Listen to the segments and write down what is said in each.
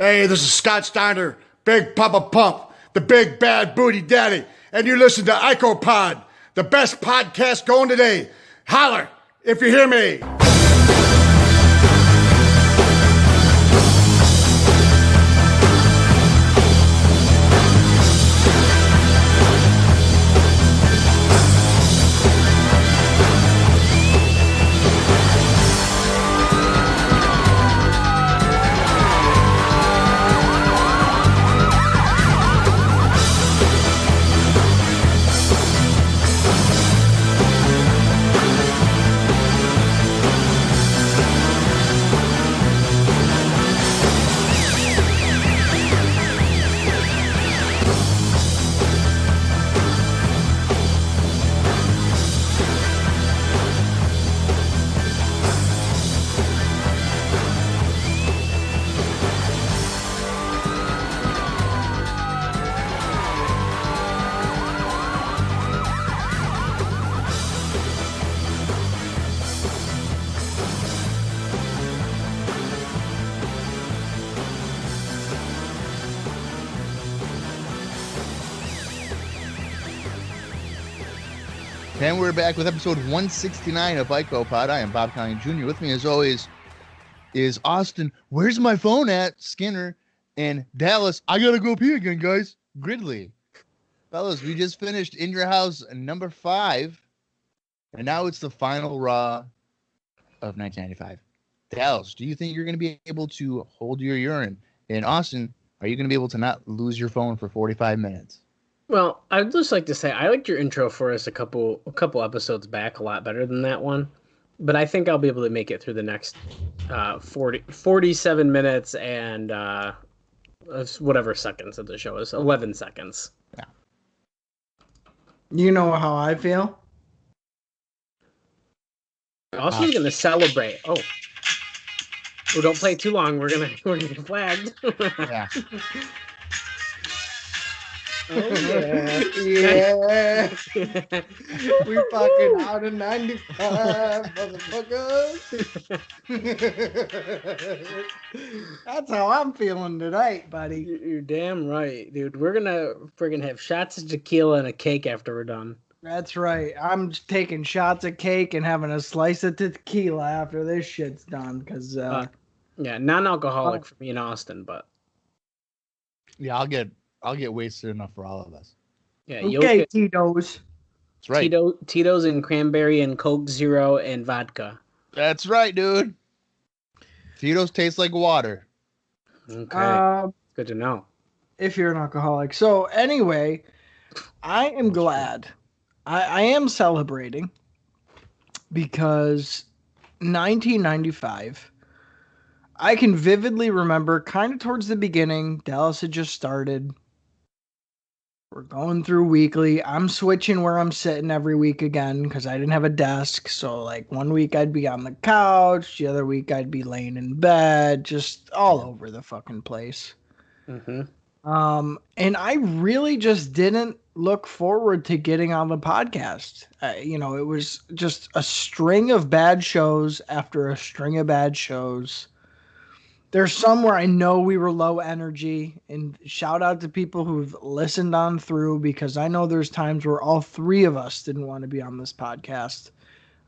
Hey, this is Scott Steiner, Big Papa Pump, the Big Bad Booty Daddy, and you listen to IcoPod, the best podcast going today. Holler if you hear me. And we're back with episode 169 of IcoPod. I am Bob Conley Jr. With me, as always, is Austin. Where's my phone at? Skinner. And Dallas. I gotta go pee again, guys. Gridley. Fellas, we just finished In Your House number 5. And now it's the final Raw of 1995. Dallas, do you think you're going to be able to hold your urine? And Austin, are you going to be able to not lose your phone for 45 minutes? Well, I'd just like to say I liked your intro for us a couple episodes back a lot better than that one. But I think I'll be able to make it through the next 47 minutes and whatever seconds of the show is. 11 seconds. Yeah. You know how I feel? Also, going to celebrate. Oh, don't play too long. We're gonna get flagged. Yeah. Oh, yeah. Yeah. We fucking out of 95, motherfuckers. That's how I'm feeling tonight, buddy. You're damn right, dude. We're gonna friggin' have shots of tequila and a cake after we're done. That's right. I'm just taking shots of cake and having a slice of tequila after this shit's done. Because yeah, non-alcoholic for me and Austin, but Yeah, I'll get wasted enough for all of us. yeah, okay, Tito's. That's right. Tito's and cranberry and Coke Zero and vodka. That's right, dude. Tito's taste like water. Okay, good to know. If you're an alcoholic. So anyway, I am glad. I am celebrating because 1995, I can vividly remember kind of towards the beginning, Dallas had just started. We're going through weekly. I'm switching where I'm sitting every week again because I didn't have a desk. So like one week I'd be on the couch, the other week I'd be laying in bed, just all over the fucking place. Mm-hmm. And I really just didn't look forward to getting on the podcast. It was just a string of bad shows after a string of bad shows. There's some where I know we were low energy, and shout out to people who've listened on through, because I know there's times where all three of us didn't want to be on this podcast.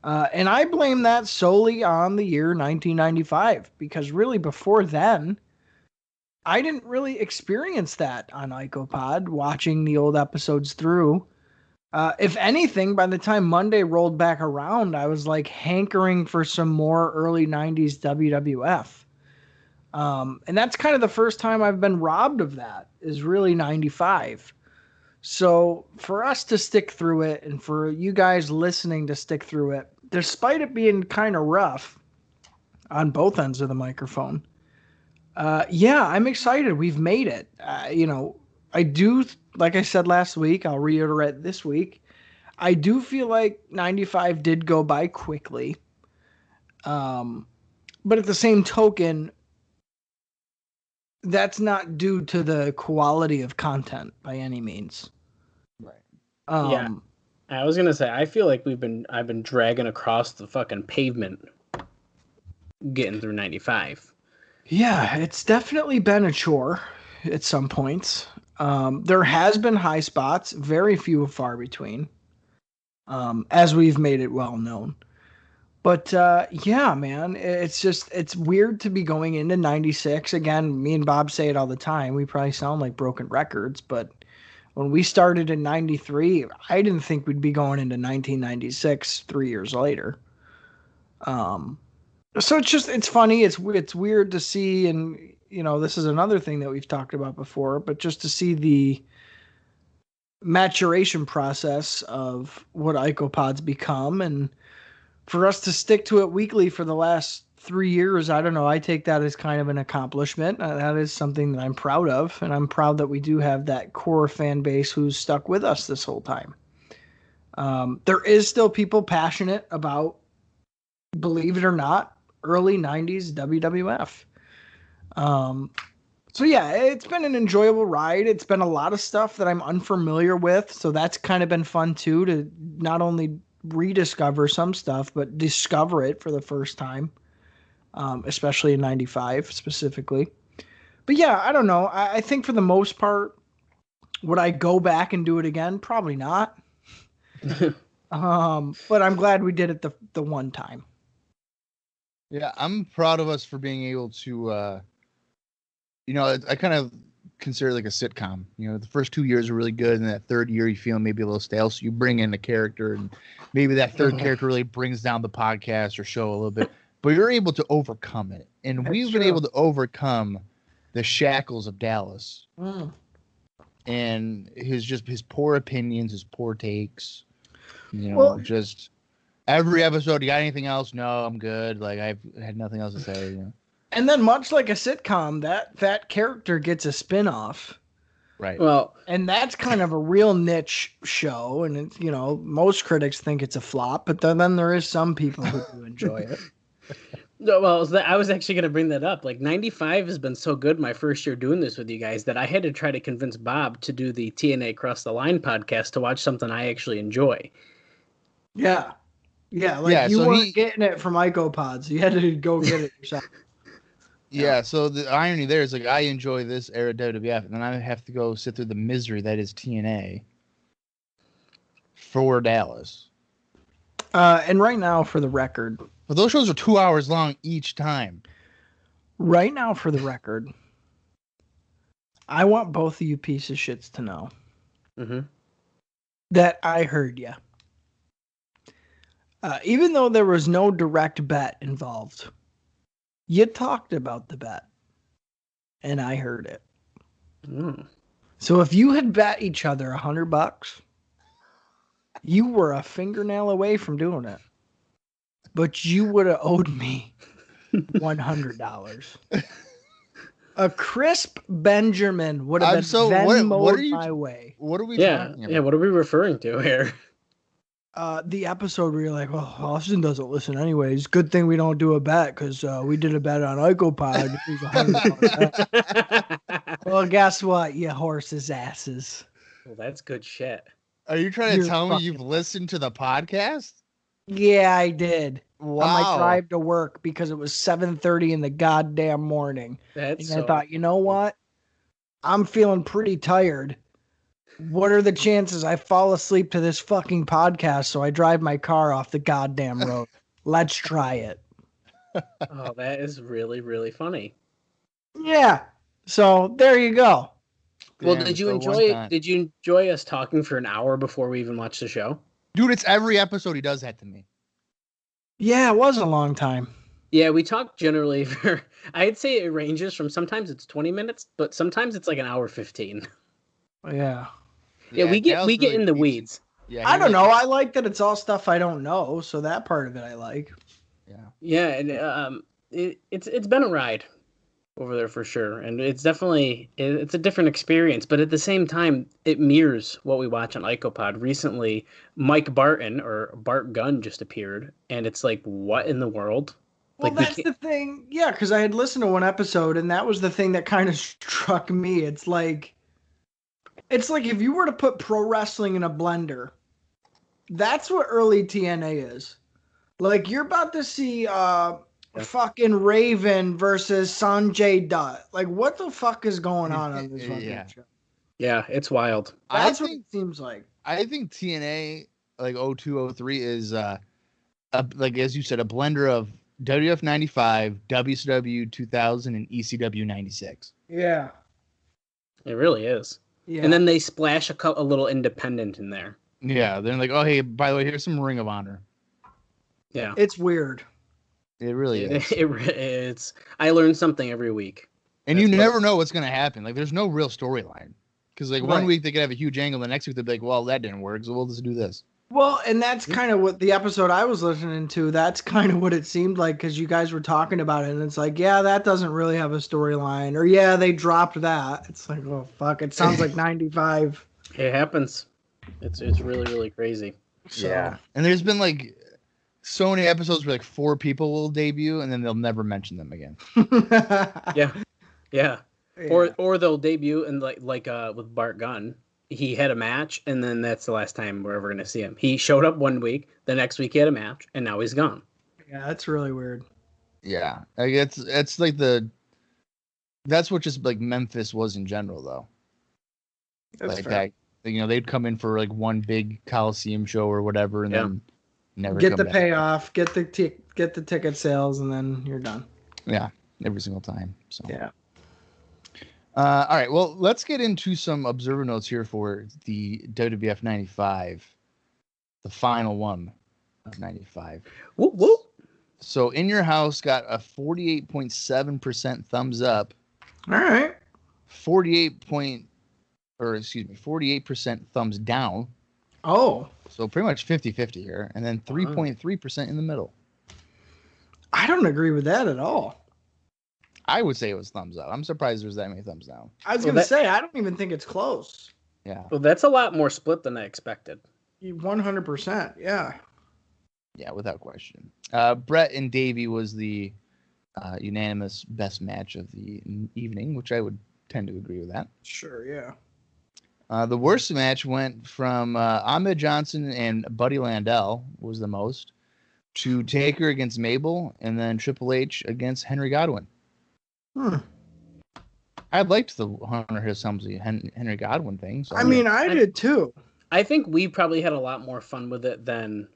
And I blame that solely on the year 1995, because really before then, I didn't really experience that on IcoPod, watching the old episodes through. If anything, by the time Monday rolled back around, I was like hankering for some more early 90s WWF. And that's kind of the first time I've been robbed of that, is really 95. So for us to stick through it, and for you guys listening to stick through it, despite it being kind of rough on both ends of the microphone, yeah, I'm excited. We've made it. I do, like I said last week, I'll reiterate this week, I do feel like 95 did go by quickly. But at the same token, that's not due to the quality of content by any means. Right. Yeah. I was gonna say, I feel like I've been dragging across the fucking pavement getting through 95. Yeah, it's definitely been a chore at some points. There has been high spots, very few and far between, as we've made it well known. But yeah, man, it's weird to be going into 96. Again, me and Bob say it all the time. We probably sound like broken records, but when we started in 93, I didn't think we'd be going into 1996 3 years later. So it's funny. It's weird to see, and this is another thing that we've talked about before, but just to see the maturation process of what IcoPod's become, and for us to stick to it weekly for the last 3 years, I don't know. I take that as kind of an accomplishment. That is something that I'm proud of, and I'm proud that we do have that core fan base who's stuck with us this whole time. There is still people passionate about, believe it or not, early 90s WWF. So yeah, it's been an enjoyable ride. It's been a lot of stuff that I'm unfamiliar with, so that's kind of been fun too, to not only rediscover some stuff, but discover it for the first time, especially in 95 specifically. But yeah, I don't know. I think for the most part, would I go back and do it again? Probably not. But I'm glad we did it the one time. Yeah, I'm proud of us for being able to, I kind of consider it like a sitcom. The first 2 years are really good, and that third year you feel maybe a little stale, so you bring in a character, and maybe that third character really brings down the podcast or show a little bit, but you're able to overcome it. And we've been able to overcome the shackles of Dallas and his poor opinions, his poor takes, just every episode. You got anything else? No, I'm good. Like, I've had nothing else to say. And then, much like a sitcom, that character gets a spin-off. Right. Well, and that's kind of a real niche show, and it's, most critics think it's a flop, but then there is some people who do enjoy it. No, well, I was actually going to bring that up. Like, 95 has been so good my first year doing this with you guys that I had to try to convince Bob to do the TNA Cross the Line podcast to watch something I actually enjoy. Yeah. Yeah, you weren't getting it from IcoPod, so you had to go get it yourself. Yeah, so the irony there is, like, I enjoy this era of WWF, and then I have to go sit through the misery that is TNA for Dallas. And right now, for the record... But those shows are 2 hours long each time. Right now, for the record, I want both of you piece of shits to know that I heard you. Even though there was no direct bet involved, you talked about the bet, and I heard it. So if you had bet each other $100, you were a fingernail away from doing it, but you would have owed me $100. A crisp Benjamin would have been Venmo'd my way. What are we talking about? Yeah, what are we referring to here? The episode where you're like, well, Austin doesn't listen anyways. Good thing we don't do a bet, because we did a bet on IcoPod. Well, guess what, you horses' asses. Well, that's good shit. Are you trying to tell me you've listened to the podcast? Yeah, I did. Wow. On my drive to work, because it was 7:30 in the goddamn morning. I thought, you know what? I'm feeling pretty tired. What are the chances I fall asleep to this fucking podcast, so I drive my car off the goddamn road? Let's try it. Oh, that is really, really funny. Yeah. So there you go. Well, did you enjoy us talking for an hour before we even watched the show? Dude, it's every episode he does that to me. Yeah, it was a long time. Yeah, we talk generally for, I'd say it ranges from, sometimes it's 20 minutes, but sometimes it's like an hour 15. Yeah. Yeah, we get really in the weeds. Yeah, I don't know. I like that it's all stuff I don't know, so that part of it I like. Yeah. Yeah, and it's been a ride over there for sure, and it's definitely it's a different experience, but at the same time it mirrors what we watch on IcoPod. Recently, Mike Barton or Bart Gunn just appeared, and it's like, what in the world? Well, that's the thing. Yeah, because I had listened to one episode, and that was the thing that kind of struck me. It's like if you were to put pro wrestling in a blender, that's what early TNA is. Like, you're about to see fucking Raven versus Sanjay Dutt. Like, what the fuck is going on this fucking Yeah. show? Yeah, it's wild. That's what it seems like. I think TNA like 0203 is like as you said, a blender of WWF 95, WCW 2000, and ECW 96. Yeah. It really is. Yeah. And then they splash a little independent in there. Yeah, they're like, oh hey, by the way, here's some Ring of Honor. Yeah, it's weird. It really is. It's. I learn something every week. And you never know what's gonna happen. Like, there's no real storyline. Because like one week they could have a huge angle, the next week they'd be like, well, that didn't work, so we'll just do this. Well, and that's kind of what the episode I was listening to, that's kind of what it seemed like, because you guys were talking about it, and it's like, yeah, that doesn't really have a storyline, or yeah, they dropped that. It's like, oh, fuck, it sounds like 95. It happens. It's really, really crazy. So. Yeah. And there's been like so many episodes where like 4 people will debut, and then they'll never mention them again. Yeah. Or they'll debut and like with Bart Gunn. He had a match, and then that's the last time we're ever going to see him. He showed up one week, the next week he had a match, and now he's gone. Yeah, that's really weird. Yeah, like it's like that's what just like Memphis was in general, though. That's like fair. that, you know, they'd come in for like one big Coliseum show or whatever, and then never get come the back. payoff, get the ticket sales, and then you're done. Yeah, every single time. So yeah. All right, well, let's get into some observer notes here for the WWF 95, the final one of 95. Whoop, whoop. So In Your House got a 48.7% thumbs up. All right. 48% thumbs down. Oh. So pretty much 50-50 here. And then 3.3% in the middle. I don't agree with that at all. I would say it was thumbs up. I'm surprised there's that many thumbs down. I was going to say, I don't even think it's close. Yeah. Well, that's a lot more split than I expected. 100%. Yeah. Yeah, without question. Brett and Davey was the unanimous best match of the evening, which I would tend to agree with that. Sure, yeah. The worst match went from Ahmed Johnson and Buddy Landell was the most, to Taker against Mabel, and then Triple H against Henry Godwin. I liked the Hunter Hearst Helmsley Henry Godwin thing. So I mean, I did too. I think we probably had a lot more fun with it than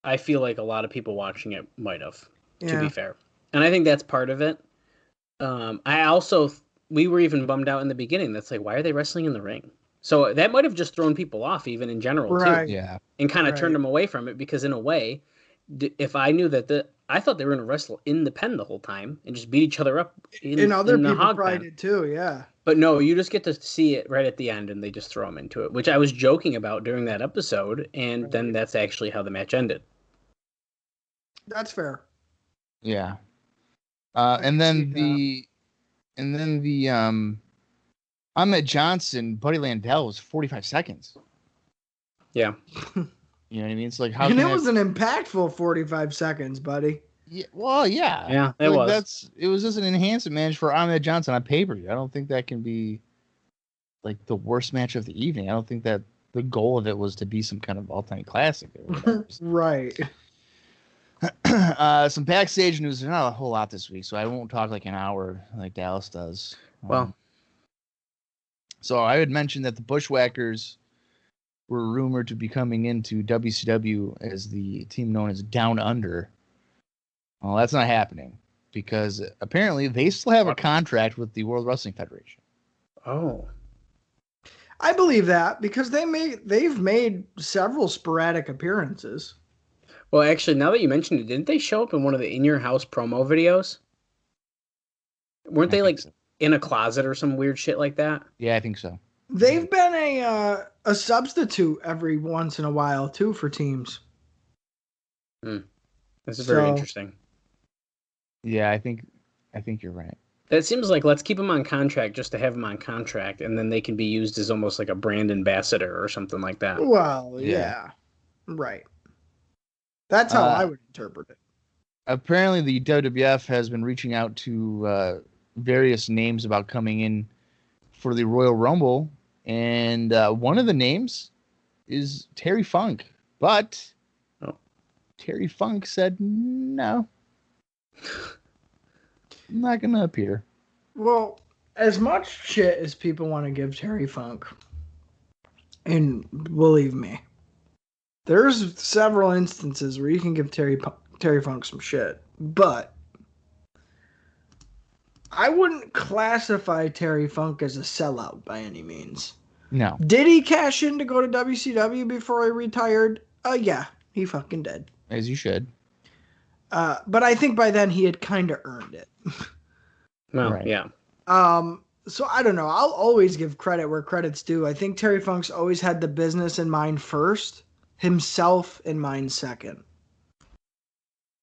I feel like a lot of people watching it might have, to be fair. And I think that's part of it. We were even bummed out in the beginning. That's like, why are they wrestling in the ring? So that might have just thrown people off even in general, too. Yeah. And kind of turned them away from it because in a way, if I knew that I thought they were going to wrestle in the pen the whole time and just beat each other up and other in the people hog probably pen. did too, yeah. But no, you just get to see it right at the end and they just throw them into it, which I was joking about during that episode, and then that's actually how the match ended. That's fair. Yeah. And then the Ahmed Johnson, Buddy Landell was 45 seconds. Yeah. You know what I mean? It's like, how and it was an impactful 45 seconds, buddy. Yeah, well, yeah. Yeah, it was. It was just an enhancement match for Ahmed Johnson on pay-per-view. I don't think that can be like the worst match of the evening. I don't think that the goal of it was to be some kind of all-time classic. Right. Some backstage news. There's not a whole lot this week, so I won't talk like an hour like Dallas does. Well, so I had mentioned that the Bushwhackers were rumored to be coming into WCW as the team known as Down Under. Well, that's not happening because apparently they still have a contract with the World Wrestling Federation. Oh. I believe that because they've made several sporadic appearances. Well, actually, now that you mentioned it, didn't they show up in one of the In Your House promo videos? Weren't they like in a closet or some weird shit like that? Yeah, I think so. They've been a substitute every once in a while too for teams. This is very interesting. Yeah, I think you're right. It seems like let's keep them on contract just to have them on contract, and then they can be used as almost like a brand ambassador or something like that. Well, yeah. Right. That's how I would interpret it. Apparently, the WWF has been reaching out to various names about coming in for the Royal Rumble, and one of the names is Terry Funk, but Terry Funk said no. Not gonna appear. Well, as much shit as people want to give Terry Funk, and believe me, there's several instances where you can give Terry Funk some shit, but I wouldn't classify Terry Funk as a sellout by any means. No. Did he cash in to go to WCW before he retired? Yeah, he fucking did. As you should. But I think by then he had kind of earned it. Well, Right. yeah. So I don't know. I'll always give credit where credit's due. I think Terry Funk's always had the business in mind first, himself in mind second.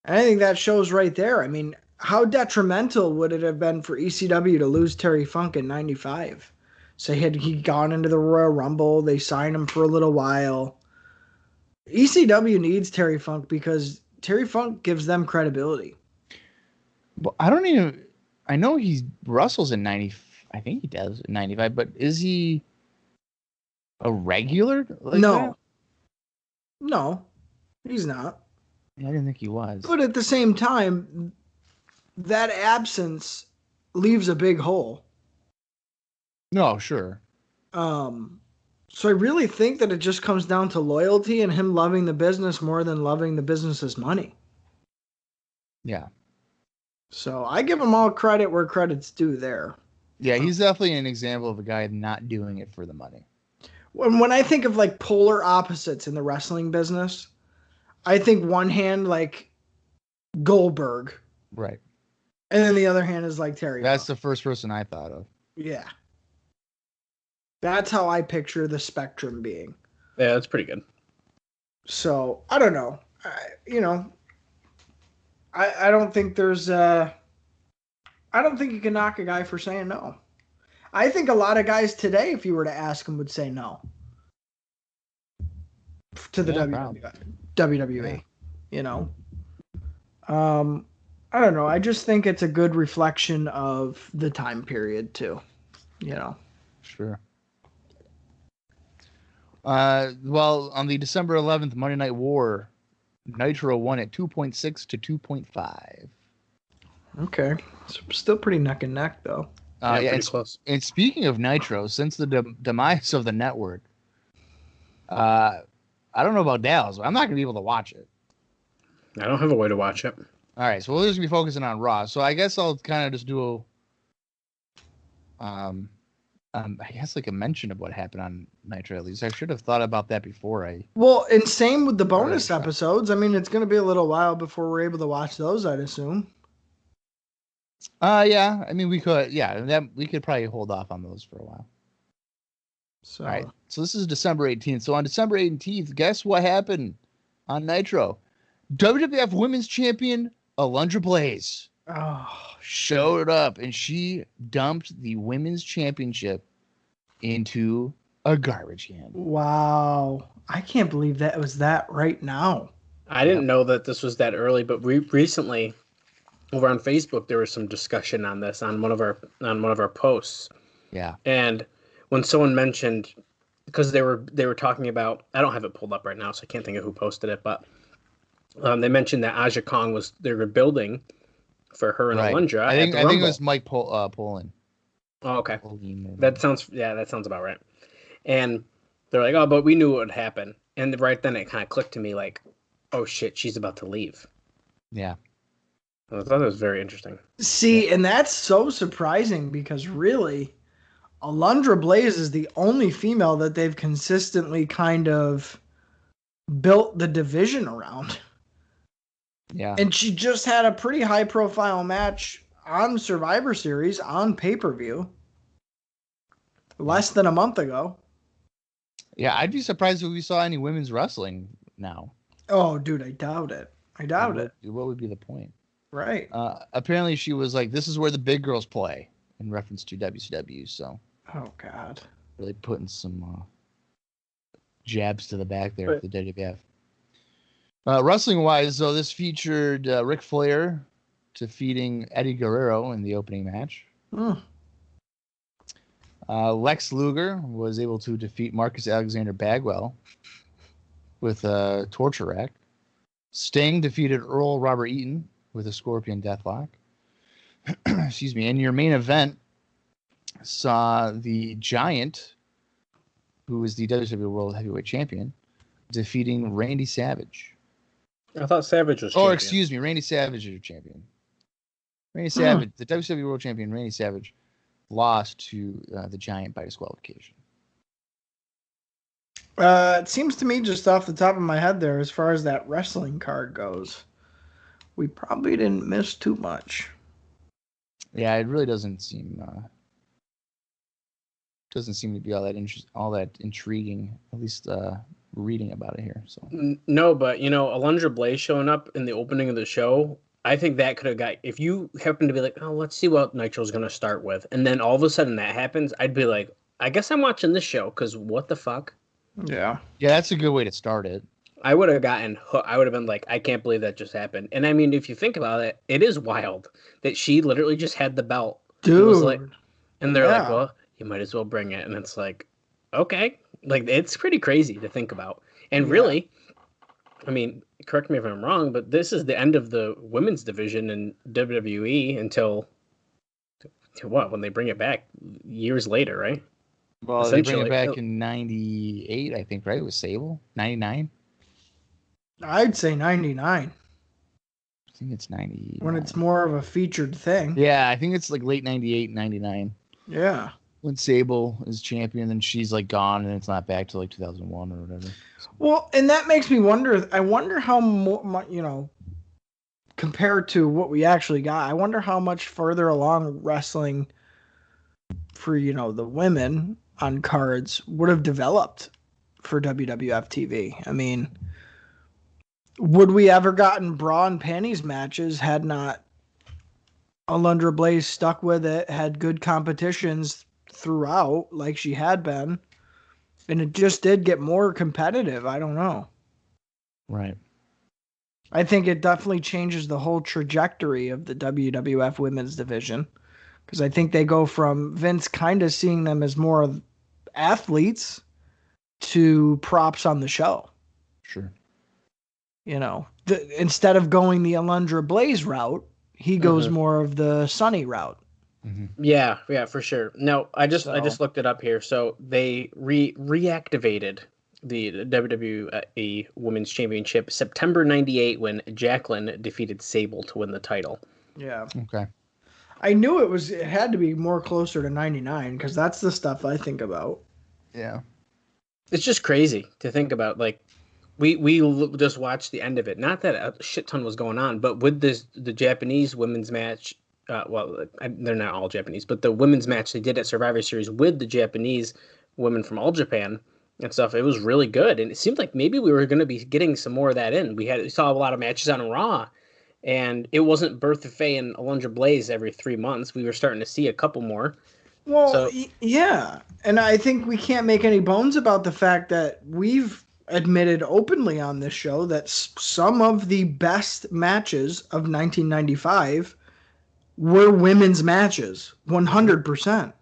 And I think that shows right there. I mean, how detrimental would it have been for ECW to lose Terry Funk in 95? So he'd gone into the Royal Rumble. They signed him for a little while. ECW needs Terry Funk because Terry Funk gives them credibility. Well, I know he wrestles in 90. I think he does in 95, but is he a regular? Like No. that? No, he's not. Yeah, I didn't think he was. But at the same time, that absence leaves a big hole. No, sure. So I really think that it just comes down to loyalty and him loving the business more than loving the business's money. Yeah. So I give him all credit where credit's due there. Yeah, he's definitely an example of a guy not doing it for the money. When I think of like polar opposites in the wrestling business, I think one hand like Goldberg, Right. and then the other hand is like Terry. That's Funk. the first person I thought of. Yeah. That's how I picture the spectrum being. Yeah, that's pretty good. So I don't know. I don't think there's I don't think you can knock a guy for saying no. I think a lot of guys today, if you were to ask them, would say no to the WWE. You know, I don't know. I just think it's a good reflection of the time period too. You know. Sure. Well, on the December 11th Monday Night War, Nitro won at 2.6 to 2.5. Okay. It's still pretty neck and neck, though. Yeah, Yeah, pretty close. And speaking of Nitro, since the demise of the network, I don't know about Dallas, but I'm not going to be able to watch it. I don't have a way to watch it. All right, so we'll just be focusing on Raw. So I guess I'll kind of just do I guess like a mention of what happened on Nitro. At least I should have thought about that before I. Well, and same with the bonus Right. episodes. I mean, it's going to be a little while before we're able to watch those, I'd assume. Yeah. I mean, we could. Yeah, we could probably hold off on those for a while. So, All right. So this is December 18th. So on December 18th, guess what happened on Nitro? WWF Women's Champion Alundra Blaze showed up, and she dumped the Women's Championship into a garbage can. Wow. I can't believe that was that right now. I didn't know that this was that early, but recently over on Facebook there was some discussion on this on one of our posts. Yeah. And when someone mentioned, because they were talking about, I don't have it pulled up right now, so I can't think of who posted it, but they mentioned that Aja Kong they were building for her and Alundra. I think it was Mike Poland. Oh, okay. That sounds about right. And they're like, oh, but we knew what would happen. And right then it kind of clicked to me like, oh shit, she's about to leave. Yeah. I thought that was very interesting. See, and that's so surprising because really, Alundra Blaze is the only female that they've consistently kind of built the division around. Yeah. And she just had a pretty high profile match on Survivor Series on pay-per-view less than a month ago. Yeah, I'd be surprised if we saw any women's wrestling now. Oh, dude, I doubt it. What would be the point? Right. Apparently she was like, this is where the big girls play, in reference to WCW. So, Oh, God. really putting some jabs to the back there for the WWF. Wrestling-wise, though, this featured Ric Flair defeating Eddie Guerrero in the opening match. Lex Luger was able to defeat Marcus Alexander Bagwell with a torture rack. Sting defeated Earl Robert Eaton with a Scorpion Deathlock. Excuse me. And your main event saw the Giant, who is the WWE World Heavyweight Champion, defeating Randy Savage. I thought Savage was Or, champion. excuse me, Randy Savage is your champion. Randy Savage, the WWE World Champion, Randy Savage, lost to the Giant by disqualification. It seems to me, just off the top of my head there, as far as that wrestling card goes, we probably didn't miss too much. Yeah, it really doesn't seem to be all that intriguing. At least reading about it here. So No, but Alundra Blaze showing up in the opening of the show, I think that could have got, if you happen to be like, oh, let's see what Nitro's going to start with, and then all of a sudden that happens, I'd be like, I guess I'm watching this show, because what the fuck? Yeah. Yeah, that's a good way to start it. I would have gotten hooked. I would have been like, I can't believe that just happened. And I mean, if you think about it, it is wild that she literally just had the belt. Dude. And they're like, well, you might as well bring it. And it's like, okay. Like, it's pretty crazy to think about. And really, I mean, correct me if I'm wrong, but this is the end of the women's division in WWE until what? When they bring it back years later, right? Well, they bring it back in 98, I think, right? It was Sable? 99? I'd say 99. I think it's 90. When it's more of a featured thing. Yeah, I think it's like late 98, 99. Yeah. When Sable is champion, then she's like gone, and it's not back to like 2001 or whatever. Well, and that makes me wonder. I wonder how more, compared to what we actually got, I wonder how much further along wrestling for, the women on cards would have developed for WWF TV. I mean, would we ever gotten bra and panties matches had not Alundra Blaze stuck with it, had good competitions throughout like she had been, and it just did get more competitive? I don't know. Right. I think it definitely changes the whole trajectory of the WWF women's division, because I think they go from Vince kind of seeing them as more athletes to props on the show. Sure. Instead of going the Alundra Blaze route, he goes more of the Sunny route. Mm-hmm. Yeah, for sure. No, I just looked it up here. So they reactivated the WWE Women's Championship September '98 when Jacqueline defeated Sable to win the title. Yeah. Okay. I knew it had to be more closer to 99 because that's the stuff I think about. Yeah. It's just crazy to think about. Like, we just watched the end of it. Not that a shit ton was going on, but with the Japanese women's match, they're not all Japanese, but the women's match they did at Survivor Series with the Japanese women from All Japan and stuff, it was really good. And it seemed like maybe we were going to be getting some more of that in. We saw a lot of matches on Raw, and it wasn't Bertha Faye and Alundra Blaze every 3 months. We were starting to see a couple more. Well, yeah. And I think we can't make any bones about the fact that we've admitted openly on this show that some of the best matches of 1995 were women's matches. 100%.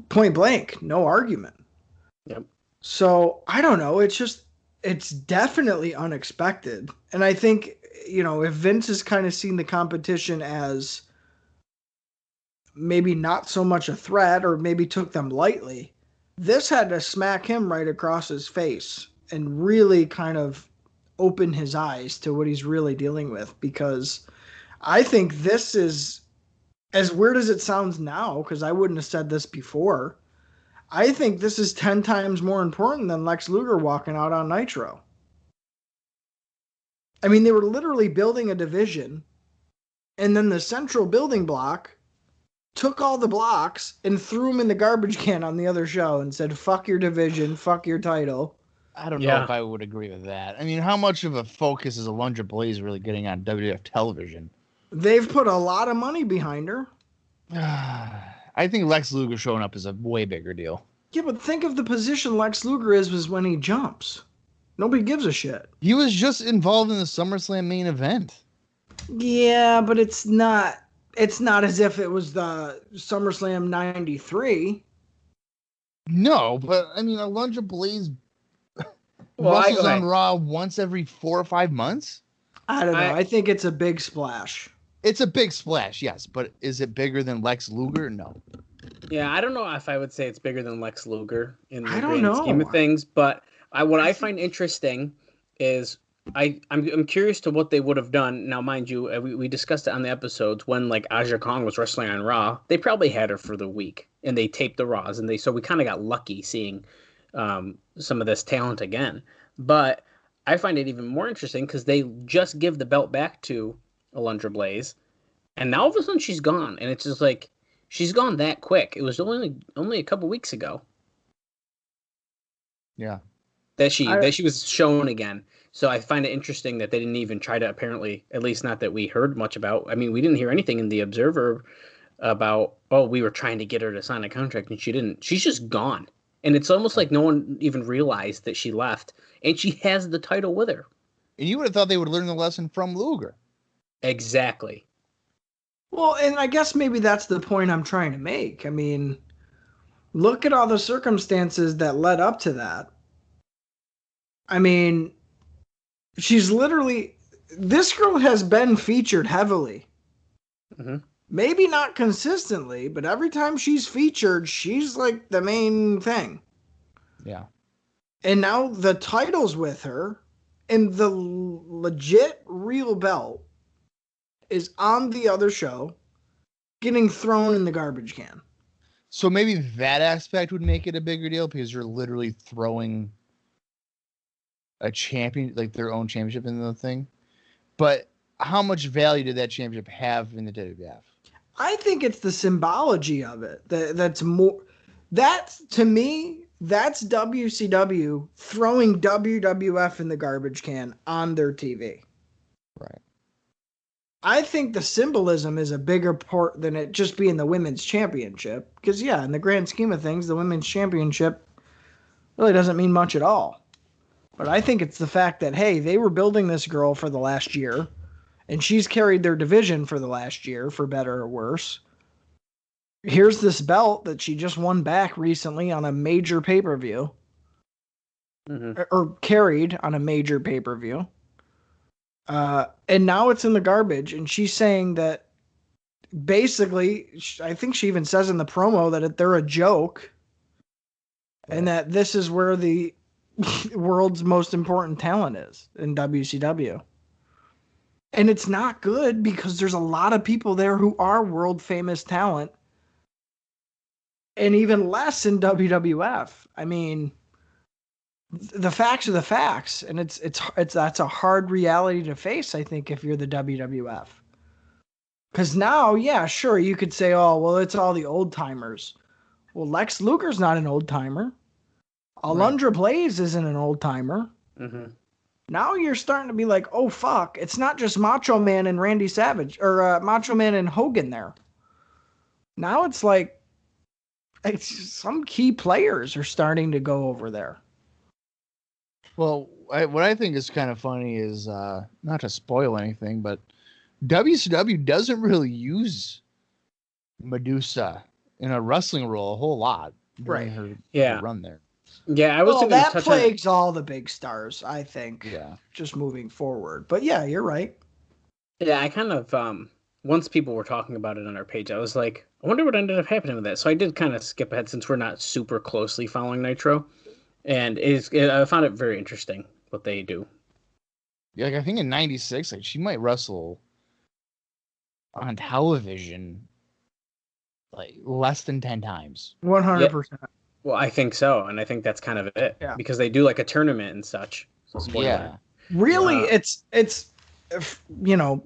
Point blank, no argument. Yep. So I don't know. It's definitely unexpected. And I think, if Vince has kind of seen the competition as maybe not so much a threat or maybe took them lightly, this had to smack him right across his face and really kind of open his eyes to what he's really dealing with, because I think this is, as weird as it sounds now, because I wouldn't have said this before, I think this is 10 times more important than Lex Luger walking out on Nitro. I mean, they were literally building a division, and then the central building block took all the blocks and threw them in the garbage can on the other show and said, fuck your division, fuck your title. I don't know if I would agree with that. I mean, how much of a focus is Alundra Blaze really getting on WWF television? They've put a lot of money behind her. I think Lex Luger showing up is a way bigger deal. Yeah, but think of the position Lex Luger was when he jumps. Nobody gives a shit. He was just involved in the SummerSlam main event. Yeah, but it's not as if it was the SummerSlam 93. No, but I mean, Alundra Blaze Well, Russell's okay. on Raw once every 4 or 5 months. I don't know. I think it's a big splash. It's a big splash, yes, but is it bigger than Lex Luger? No. Yeah, I don't know if I would say it's bigger than Lex Luger in the I don't grand scheme of know. things, but what I find interesting is I'm curious to what they would have done. Now, mind you, we discussed it on the episodes when like Aja Kong was wrestling on Raw. They probably had her for the week, and they taped the Raws, and so we kind of got lucky seeing some of this talent again. But I find it even more interesting because they just give the belt back to Alundra Blaze, and now all of a sudden she's gone, and it's just like she's gone that quick. It was only a couple weeks ago. Yeah. That she was shown again. So I find it interesting that they didn't even try to, apparently, at least not that we heard much about. I mean, we didn't hear anything in the Observer about, oh, we were trying to get her to sign a contract and she didn't. She's just gone. And it's almost like no one even realized that she left. And she has the title with her. And you would have thought they would learn the lesson from Luger. Exactly. Well, and I guess maybe that's the point I'm trying to make. I mean, look at all the circumstances that led up to that. I mean, she's literally, this girl has been featured heavily. Mm-hmm. Maybe not consistently, but every time she's featured, she's like the main thing. Yeah. And now the title's with her, and the legit real belt is on the other show, getting thrown in the garbage can. So maybe that aspect would make it a bigger deal because you're literally throwing a champion, like their own championship in the thing. But how much value did that championship have in the WWF? I think it's the symbology of it that's more. That to me, that's WCW throwing WWF in the garbage can on their TV. Right. I think the symbolism is a bigger part than it just being the women's championship. Because yeah, in the grand scheme of things, the women's championship really doesn't mean much at all. But I think it's the fact that, hey, they were building this girl for the last year, and she's carried their division for the last year, for better or worse. Here's this belt that she just won back recently on a major pay-per-view. Mm-hmm. Or carried on a major pay-per-view. And now it's in the garbage, and she's saying that basically, I think she even says in the promo that they're a joke, and that this is where the world's most important talent is in WCW. And it's not good because there's a lot of people there who are world famous talent, and even less in WWF. I mean, the facts are the facts, and it's that's a hard reality to face, I think, if you're the WWF. Because now, yeah, sure, you could say, oh, well, it's all the old timers. Well, Lex Luger's not an old timer. Alundra Blaze isn't an old timer. Mm-hmm. Now you're starting to be like, oh fuck, it's not just Macho Man and Randy Savage or Macho Man and Hogan there. Now it's like some key players are starting to go over there. Well, what I think is kind of funny is, not to spoil anything, but WCW doesn't really use Medusa in a wrestling role a whole lot during her run there. Yeah, I was thinking that plagues all the big stars, I think. Yeah. Just moving forward. But yeah, you're right. Yeah, I kind of once people were talking about it on our page, I was like, I wonder what ended up happening with that. So I did kind of skip ahead since we're not super closely following Nitro, and I found it very interesting what they do. Yeah, like I think in '96, like she might wrestle on television like less than 10 times. 100%. Well, I think so, and I think that's kind of it. Yeah. Because they do like a tournament and such. So spoiler. Really, it's you know,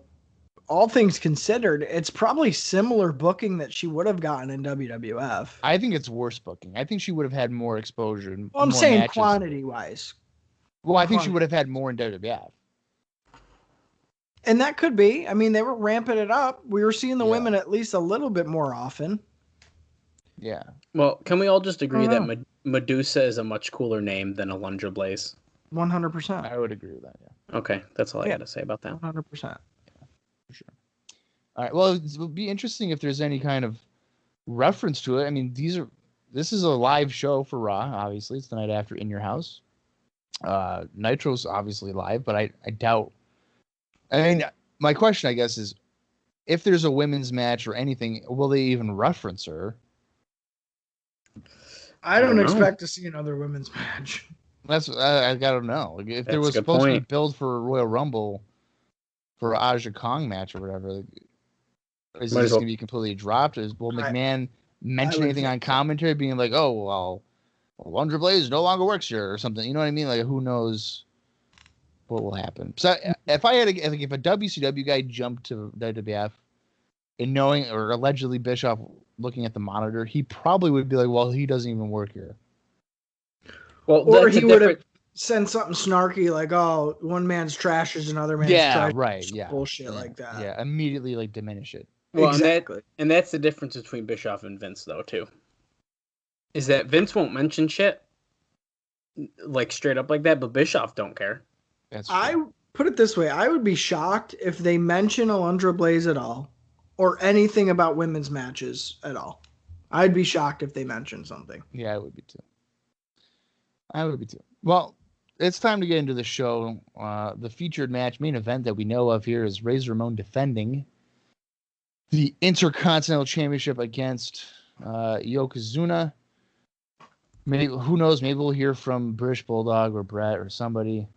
all things considered, it's probably similar booking that she would have gotten in WWF. I think it's worse booking. I think she would have had more exposure. And well, I'm more saying matches. quantity-wise. Well, I think she would have had more in WWF. And that could be. I mean, they were ramping it up. We were seeing the women at least a little bit more often. Yeah. Well, can we all just agree that Medusa is a much cooler name than Alundra Blaze? 100%. I would agree with that, yeah. Okay, that's all I got to say about that. 100%. Yeah, for sure. All right, well, it would be interesting if there's any kind of reference to it. I mean, this is a live show for Raw, obviously. It's the night after In Your House. Nitro's obviously live, but I doubt. I mean, my question, I guess, is if there's a women's match or anything, will they even reference her? I don't know. expect to see another women's match. That's I gotta know. Like, if there That's was a good supposed to be point. build for a Royal Rumble for Aja Kong match or whatever, is it Might as just well- gonna be completely dropped? Will McMahon mention would anything on think so. commentary, being like, "Oh well, Alundra Blaze no longer works here" or something? You know what I mean? Like, who knows what will happen? So if I had if a WCW guy jumped to WWF and knowing or allegedly Bischoff looking at the monitor, he probably would be like, "Well, he doesn't even work here." Well, Or that's he a would different. have said something snarky like, "Oh, one man's trash is another man's Yeah, trash." right. Some Yeah, bullshit yeah, like that. Yeah, immediately like diminish it. Well, exactly. and that's the difference between Bischoff and Vince, though, too. Is that Vince won't mention shit like straight up like that, but Bischoff don't care. That's true. I put it this way: I would be shocked if they mention Alundra Blaze at all, or anything about women's matches at all. I'd be shocked if they mentioned something. Yeah, I would be too. Well, it's time to get into the show. The featured match, main event that we know of here is Ramon defending the Intercontinental Championship against Yokozuna. Maybe, who knows? Maybe we'll hear from British Bulldog or Brett or somebody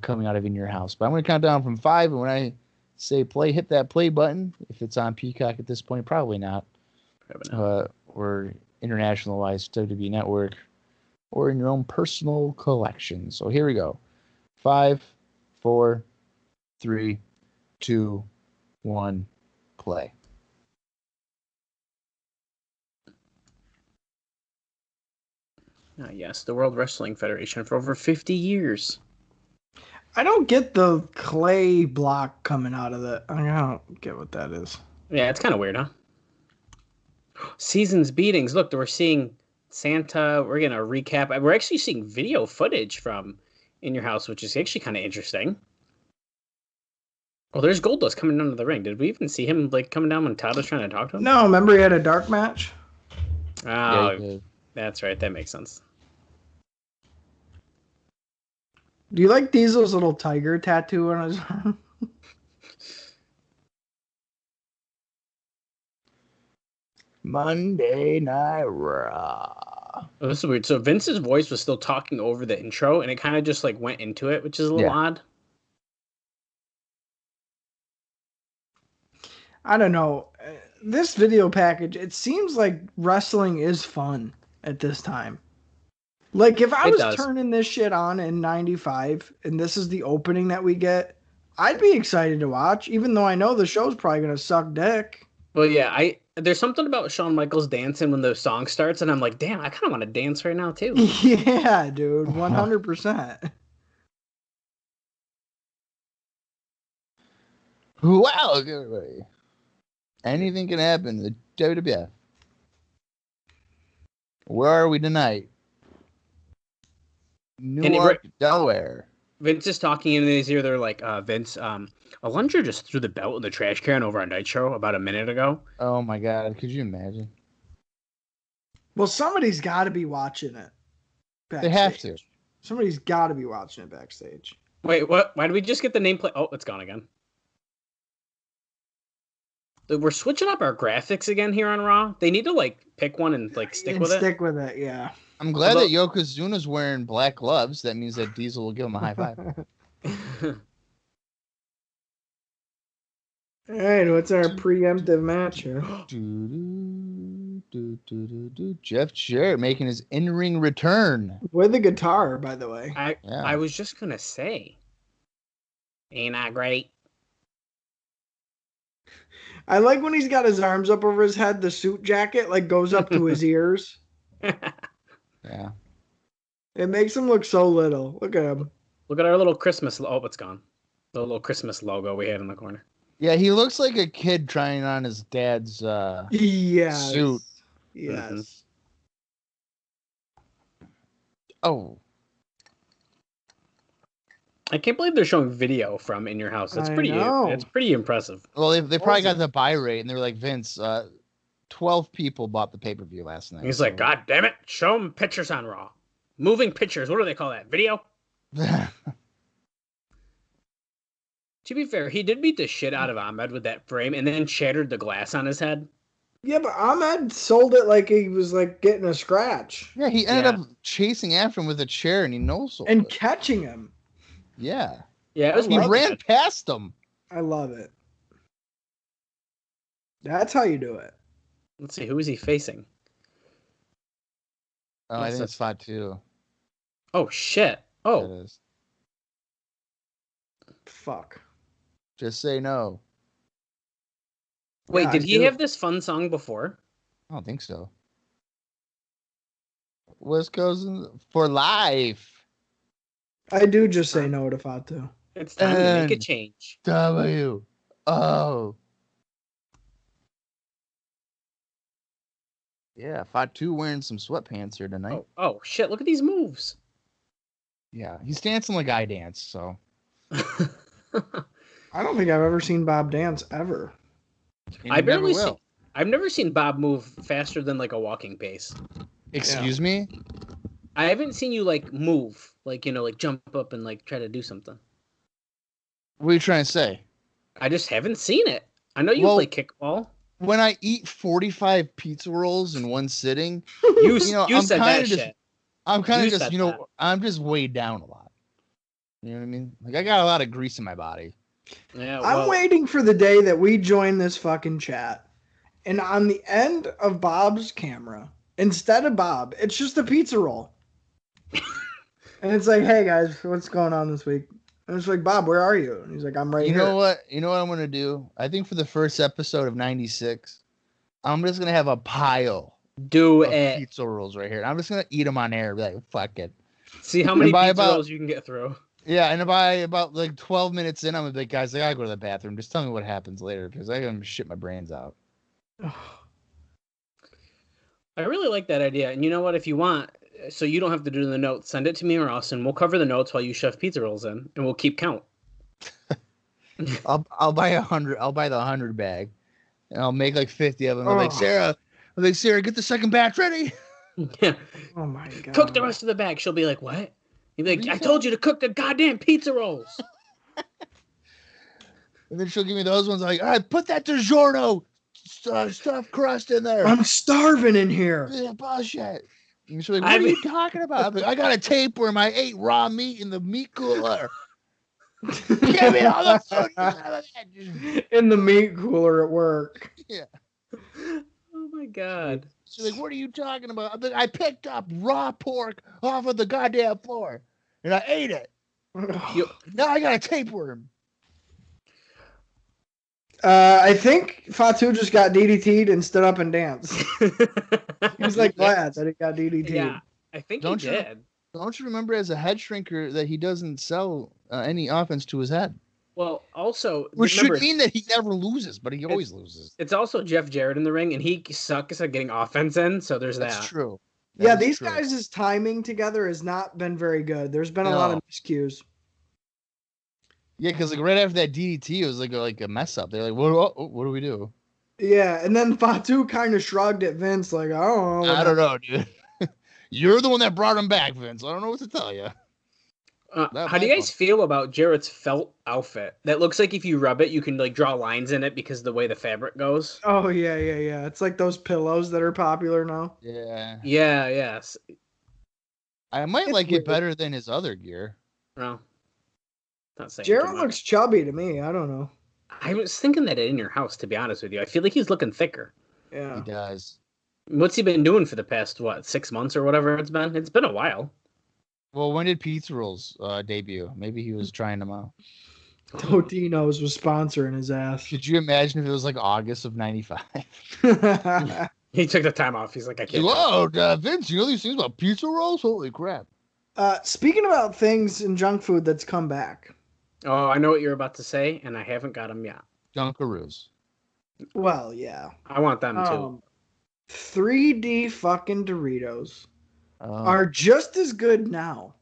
coming out of In Your House. But I'm going to count down from 5, and when I say play, hit that play button. If it's on Peacock at this point, probably not. Or internationalized WWE Network, or in your own personal collection. So here we go. 5, 4, 3, 2, 1, play. Yes, the World Wrestling Federation for over 50 years. I don't get the clay block coming out of it. I don't get what that is. Yeah, it's kind of weird, huh? Seasons beatings. Look, we're seeing Santa. We're going to recap. We're actually seeing video footage from In Your House, which is actually kind of interesting. Oh, there's Goldust coming down to the ring. Did we even see him like coming down when Todd was trying to talk to him? No, remember he had a dark match? Oh, Yeah, that's right. That makes sense. Do you like Diesel's little tiger tattoo on his arm? Monday Night Raw. Oh, this is weird. So Vince's voice was still talking over the intro, and it kind of just like went into it, which is a little odd. I don't know. This video package, it seems like wrestling is fun at this time. Like, if I was turning this shit on in 95 and this is the opening that we get, I'd be excited to watch, even though I know the show's probably going to suck dick. Well, yeah, there's something about Shawn Michaels dancing when the song starts, and I'm like, damn, I kind of want to dance right now, too. Yeah, dude, 100%. Wow, everybody. Anything can happen to the WWF. Where are we tonight? Newark, Delaware. Vince is talking in his ear. They're like, Vince, Alundra just threw the belt in the trash can over on Nitro about a minute ago. Oh my God, could you imagine? Well, somebody's got to be watching it backstage. They have to. Somebody's got to be watching it backstage. Wait, what? Why did we just get the nameplate? Oh, it's gone again. We're switching up our graphics again here on Raw. They need to like pick one and like stick with it. Stick with it, yeah. I'm glad that Yokozuna's wearing black gloves. That means that Diesel will give him a high five. All right, what's our preemptive match here? Jeff Jarrett making his in-ring return. With a guitar, by the way. I was just going to say, ain't I great? I like when he's got his arms up over his head, the suit jacket like goes up to his ears. Yeah. It makes him look so little. Look at him. Look at our little Christmas. Oh, it's gone. The little Christmas logo we had in the corner. Yeah, he looks like a kid trying on his dad's suit. Yes. Mm-hmm. Oh. I can't believe they're showing video from In Your House. That's pretty impressive. Well, they probably got the buy rate, and they were like, Vince, 12 people bought the pay-per-view last night. He's like, God damn it, show them pictures on Raw. Moving pictures. What do they call that? Video? To be fair, he did beat the shit out of Ahmed with that frame and then shattered the glass on his head. Yeah, but Ahmed sold it like he was like getting a scratch. Yeah, he ended up chasing after him with a chair, and he no-sold and it. catching him. Yeah. Yeah, it was He ran past him. I love it. That's how you do it. Let's see, who is he facing? Oh, I think it's Fatu. Oh, shit. That Oh, is. Fuck. Just say no. wait, Yeah, did I he do. have this fun song before? I don't think so. West Coast for life. I do just say no to Fatu. It's time to make a And- change. W. Oh. Yeah, Fatu wearing some sweatpants here tonight. Oh, shit, look at these moves. Yeah, he's dancing like I dance, so. I don't think I've ever seen Bob dance ever. And I you never barely will. see. I've never seen Bob move faster than like a walking pace. Excuse me? I haven't seen you like move, like like jump up and like try to do something. What are you trying to say? I just haven't seen it. I know you Well- play kickball. When I eat 45 pizza rolls in one sitting, You I'm said kinda that just- shit. I'm kind You of just, said that. I'm just weighed down a lot. You know what I mean? Like, I got a lot of grease in my body. Yeah, I'm well, waiting for the day that we join this fucking chat. And on the end of Bob's camera, instead of Bob, it's just a pizza roll. And it's like, hey guys, what's going on this week? And it's like, Bob, where are you? And he's like, I'm right You here. know what? You know what I'm gonna do? I think for the first episode of '96, I'm just gonna have a pile do of it. pizza rolls right here. I'm just gonna eat them on air. Be like, fuck it. See how many by pizza about- rolls you can get through. Yeah, and by about like 12 minutes in, I'm gonna be like, guys, I gotta go to the bathroom. Just tell me what happens later because I gotta shit my brains out. I really like that idea. And you know what? If you want, so you don't have to do the notes, send it to me or Austin. We'll cover the notes while you shove pizza rolls in, and we'll keep count. I'll buy 100. I'll buy the 100 bag, and I'll make like 50 of them. I'm like, Oh. Sarah, get the second batch ready. Yeah. Oh my god. Cook the rest of the bag. She'll be like, what? You'll be What like, are I you told you to cook the goddamn pizza rolls. And then she'll give me those ones like, all right, put that DiGiorno stuffed crust in there. I'm starving in here. Yeah, bullshit. And she's like, what are you talking about? I'm like, I got a tapeworm. I ate raw meat in the meat cooler. Give me all the food. You son of a bitch. In the meat cooler at work. Oh my god. She's like, what are you talking about? I'm like, I picked up raw pork off of the goddamn floor and I ate it. Now I got a tapeworm. I think Fatu just got DDT'd and stood up and danced. He was like glad that he got DDT'd. Yeah, I think Don't he you- did. Don't you remember as a head shrinker that he doesn't sell any offense to his head? Well, also, Which remember, should mean that he never loses, but he always loses. it's also Jeff Jarrett in the ring, and he sucks at getting offense in, so there's That's that. true. Yeah, That is these true. guys' timing together has not been very good. There's been a lot of miscues. Yeah, because like right after that DDT, it was like a mess up. They're like, what do we do? Yeah, and then Fatu kind of shrugged at Vince, like, I don't know. I don't know, dude. You're the one that brought him back, Vince. I don't know what to tell you. How do you guys feel about Jarrett's felt outfit? That looks like if you rub it, you can like draw lines in it because of the way the fabric goes. Oh, yeah. It's like those pillows that are popular now. Yeah. Yeah, yes. I might It's like weird. it better than his other gear. Well, not saying Jarrett too much. looks chubby to me. I don't know. I was thinking that in your house, to be honest with you. I feel like he's looking thicker. Yeah. He does. What's he been doing for the past, 6 months or whatever it's been? It's been a while. Well, when did Pizza Rolls debut? Maybe he was trying them out. Totino's was sponsoring his ass. Could you imagine if it was like August of '95? He took the time off. He's like, I can't. Whoa, Vince, you know these things about pizza rolls? Holy crap. Speaking about things in junk food that's come back. Oh, I know what you're about to say, and I haven't got them yet. Dunkaroos. Well, yeah. I want them too. 3D fucking Doritos Oh. are just as good now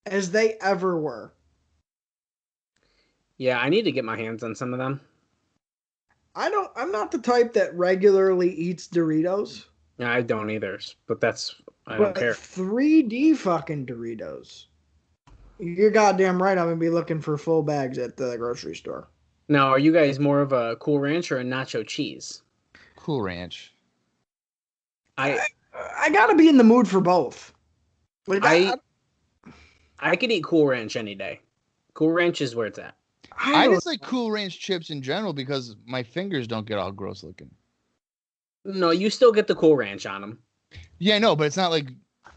as they ever were. Yeah, I need to get my hands on some of them. I'm not the type that regularly eats Doritos. Yeah, I don't either, but I But don't care. 3D fucking Doritos You're goddamn right. I'm gonna be looking for full bags at the grocery store. Now, are you guys more of a Cool Ranch or a nacho cheese? Cool Ranch. I I gotta be in the mood for both. Like I could eat Cool Ranch any day. Cool Ranch is where it's at. I just like Cool Ranch chips in general because my fingers don't get all gross looking. No, you still get the Cool Ranch on them. Yeah, no, but it's not like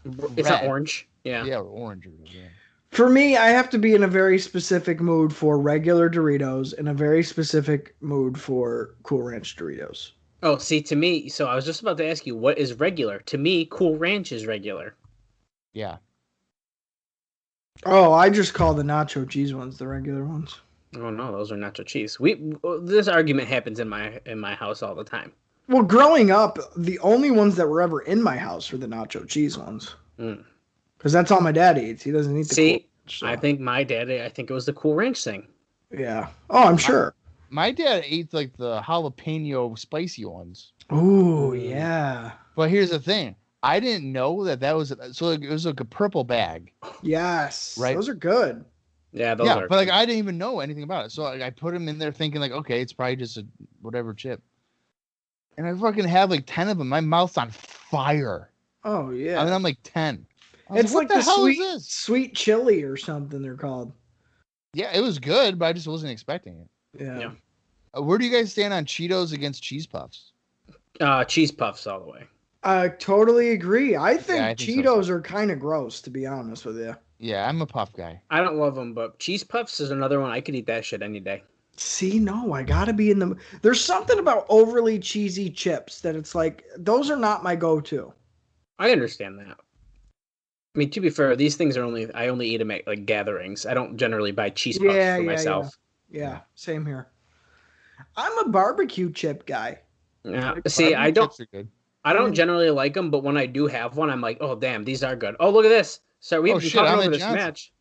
It's not orange. Yeah. Yeah, or orange. Yeah. For me, I have to be in a very specific mood for regular Doritos and a very specific mood for Cool Ranch Doritos. Oh, see, to me, so I was just about to ask you, what is regular? To me, Cool Ranch is regular. Yeah. Oh, I just call the nacho cheese ones the regular ones. Oh no, those are nacho cheese. This argument happens in my house all the time. Well, growing up, the only ones that were ever in my house were the nacho cheese ones. Because that's all my dad eats. He doesn't eat the See, Cool Ranch, so. I think it was the Cool Ranch thing. Yeah. Oh, I'm sure. My dad ate like the jalapeno spicy ones. Ooh, yeah. But here's the thing. I didn't know that was so it was like a purple bag. Yes. Right. Those are good. Yeah, those are. But like I didn't even know anything about it. So I put them in there thinking like, okay, it's probably just a whatever chip. And I fucking have like 10 of them. My mouth's on fire. Oh, yeah. I mean, I'm like 10. It's like what the hell is sweet, this? sweet chili or something they're called. Yeah, it was good, but I just wasn't expecting it. Yeah. Where do you guys stand on Cheetos against Cheese Puffs? Cheese Puffs all the way. I totally agree. I think I think so, Cheetos are kind of gross, to be honest with you. Yeah, I'm a puff guy. I don't love them, but Cheese Puffs is another one. I could eat that shit any day. See, no, I gotta be in the. There's something about overly cheesy chips that it's like those are not my go-to. I understand that. I mean, to be fair, these things are I only eat them at like gatherings. I don't generally buy cheese puffs for myself. Yeah, same here. I'm a barbecue chip guy. Yeah. See, I don't Good. generally like them, but when I do have one, I'm like, oh damn, these are good. Oh, look at this. So we have been talking over this match.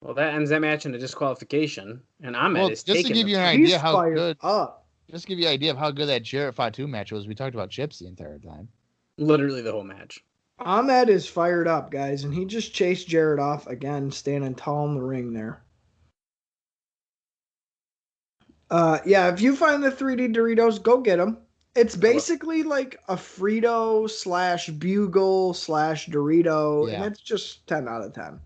Well, that ends that match in a disqualification, and Ahmed is taking. Just to give you an idea how good. Up. Just to give you an idea of how good that Jarrett Fatu match was. We talked about chips the entire time. Literally the whole match. Ahmed is fired up, guys, and he just chased Jarrett off again, standing tall in the ring there. Yeah, if you find the 3D Doritos, go get them. It's basically like a Frito / Bugle / Dorito, and it's just 10 out of 10.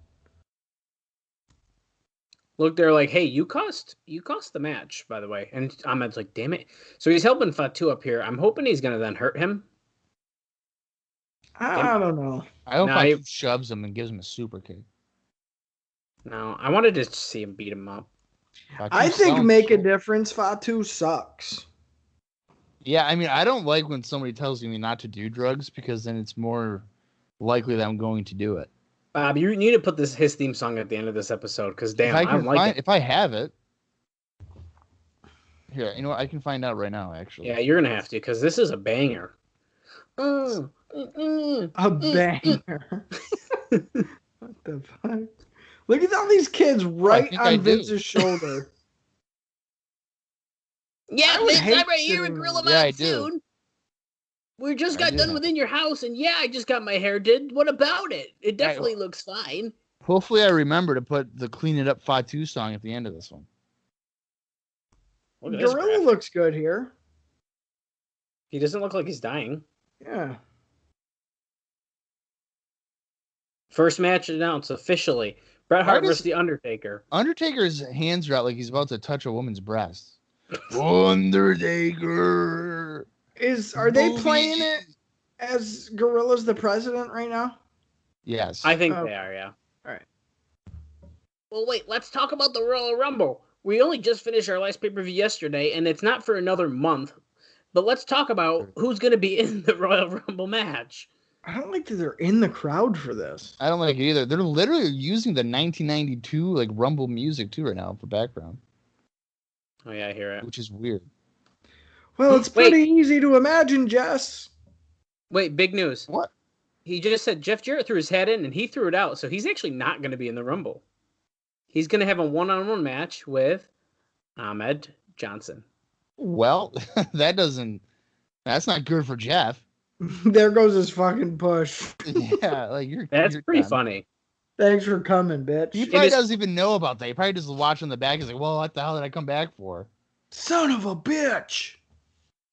Look, they're like, hey, you cost the match, by the way. And Ahmed's like, damn it. So he's helping Fatu up here. I'm hoping he's going to then hurt him. I don't know. I hope Fatu shoves him and gives him a super kick. No, I wanted to see him beat him up. I think make a difference. Fatu sucks. Yeah, I mean, I don't like when somebody tells me not to do drugs because then it's more likely that I'm going to do it. Bob, you need to put his theme song at the end of this episode because damn, I don't like it. If I have it. Here, you know what? I can find out right now, actually. Yeah, you're going to have to because this is a banger. A banger. What the fuck? Look at all these kids right on Vince's shoulder. Yeah, Vince, I'm right here with Gorilla Monsoon. We just got done within your house, and yeah, I just got my hair did. What about it? It definitely looks fine. Hopefully I remember to put the Clean It Up Fatu song at the end of this one. Gorilla looks good here. He doesn't look like he's dying. Yeah. First match announced officially. Bret Hart versus The Undertaker. Undertaker's hands are out like he's about to touch a woman's breast. Undertaker. Are they playing it as Gorilla's the president right now? Yes. I think they are, yeah. All right. Well, wait, let's talk about the Royal Rumble. We only just finished our last pay-per-view yesterday, and it's not for another month. But let's talk about who's going to be in the Royal Rumble match. I don't like that they're in the crowd for this. I don't like it either. They're literally using the 1992 like Rumble music too right now for background. Oh yeah, I hear it. Which is weird. Well, it's pretty easy to imagine, Jess. Wait, big news. What? He just said Jeff Jarrett threw his head in and he threw it out, so he's actually not going to be in the Rumble. He's going to have a one-on-one match with Ahmed Johnson. Well, that's not good for Jeff. There goes his fucking push. Yeah, like That's pretty funny. Thanks for coming, bitch. He probably doesn't even know about that. He probably just watching the back. He's like, well, what the hell did I come back for? Son of a bitch.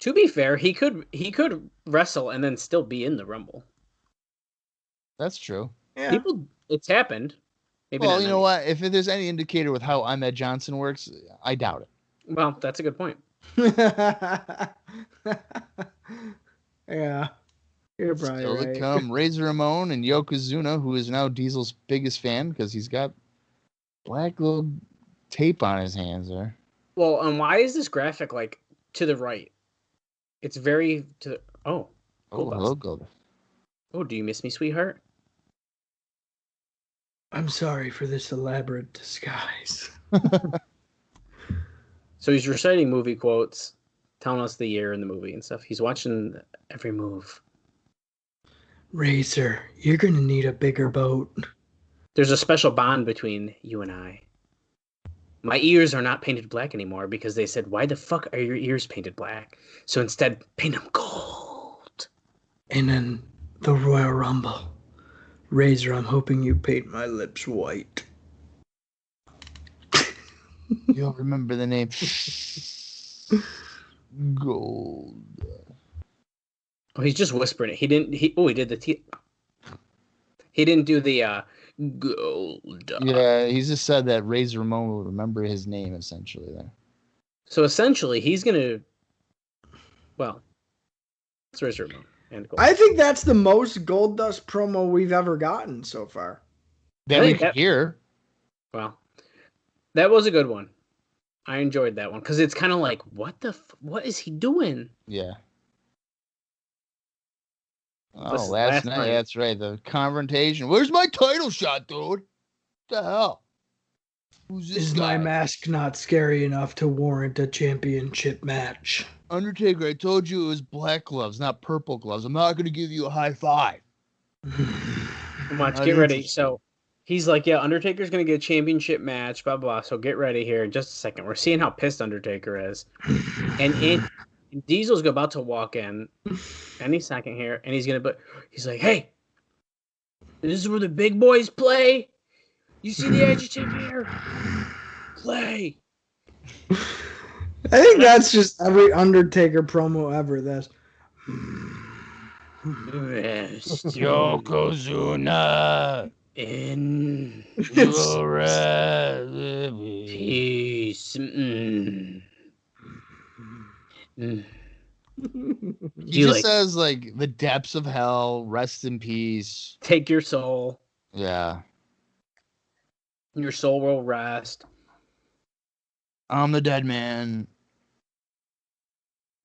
To be fair, he could wrestle and then still be in the Rumble. That's true. Yeah. It's happened. Maybe Well, not you know what? If there's any indicator with how Ahmed Johnson works, I doubt it. Well, that's a good point. Yeah. You're probably Still right. to come, Razor Ramon and Yokozuna, who is now Diesel's biggest fan because he's got black little tape on his hands there. Well, and why is this graphic like to the right? It's very to the Hello, Gold. Oh, do you miss me, sweetheart? I'm sorry for this elaborate disguise. So he's reciting movie quotes, telling us the year in the movie and stuff. He's watching every move. Razor, you're going to need a bigger boat. There's a special bond between you and I. My ears are not painted black anymore because they said, why the fuck are your ears painted black? So instead, paint them gold. And then the Royal Rumble. Razor, I'm hoping you paint my lips white. You'll remember the name. Gold. Oh, he's just whispering it. He didn't. He did the. He didn't do the gold. Yeah, he's just said that Razor Ramon will remember his name essentially there. So essentially, he's gonna. Well, it's Razor Ramon and gold. I think that's the most Gold Dust promo we've ever gotten so far. That we could hear. Well, that was a good one. I enjoyed that one because it's kind of like, what is he doing? Yeah. Oh, This is last night. That's right. The confrontation. Where's my title shot, dude? What the hell? Who's this Is guy? my mask not scary enough to warrant a championship match? Undertaker, I told you it was black gloves, not purple gloves. I'm not going to give you a high five. Watch, get ready. So he's like, yeah, Undertaker's going to get a championship match, blah, blah, blah. So get ready here in just a second. We're seeing how pissed Undertaker is. And Diesel's about to walk in any second here, and he's like, hey, this is where the big boys play. You see the adjective here? Play. I think that's just every Undertaker promo ever. That's Yokozuna. In peace. He just says like the depths of hell, rest in peace. Take your soul. Yeah. Your soul will rest. I'm the dead man.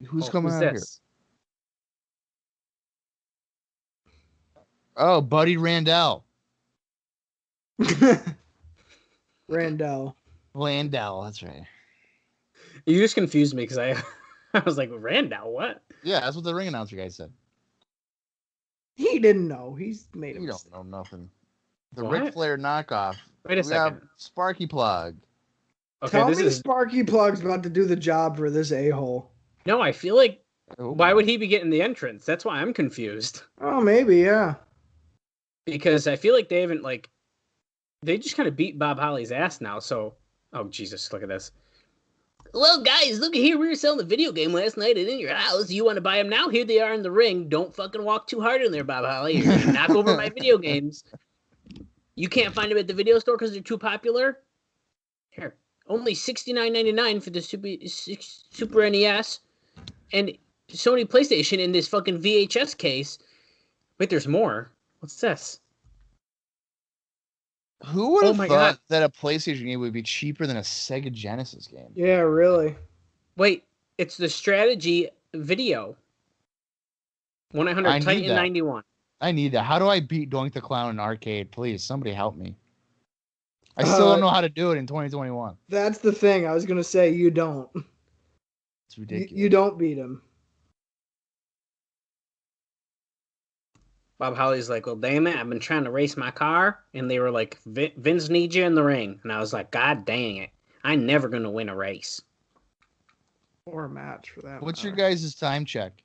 Who's coming out here? Oh, Buddy Randell. Landell, that's right. You just confused me because I was like, Randall, what? Yeah, that's what the ring announcer guy said. He didn't know. He's made a You mistake. don't know nothing. The What? Ric Flair knockoff. Wait a second. Sparky Plug. Okay, Tell this me is Sparky Plug's about to do the job for this a-hole. no. I feel like Oh. why would he be getting the entrance? That's why I'm confused. Oh, maybe, yeah. Because I feel like they haven't they just kind of beat Bob Holly's ass now. So, oh Jesus, look at this. Well, guys, look at here. We were selling the video game last night and in your house. You want to buy them now? Here they are in the ring. Don't fucking walk too hard in there, Bob Holly. You're gonna knock over my video games. You can't find them at the video store because they're too popular. Here, only $69.99 for the Super NES and Sony PlayStation in this fucking VHS case. Wait, there's more. What's this? Who would have my thought God. that a PlayStation game would be cheaper than a Sega Genesis game? Yeah, really. Wait, it's the strategy video. 1-800 I need Titan that. 91. I need that. How do I beat Doink the Clown in arcade? Please, somebody help me. I still don't know how to do it in 2021. That's the thing. I was going to say, you don't. It's ridiculous. You don't beat him. Bob Holly's like, well, damn it, I've been trying to race my car. And they were like, Vince needs you in the ring. And I was like, God dang it. I'm never going to win a race. Or a match for that. What's your matter. guys' time check?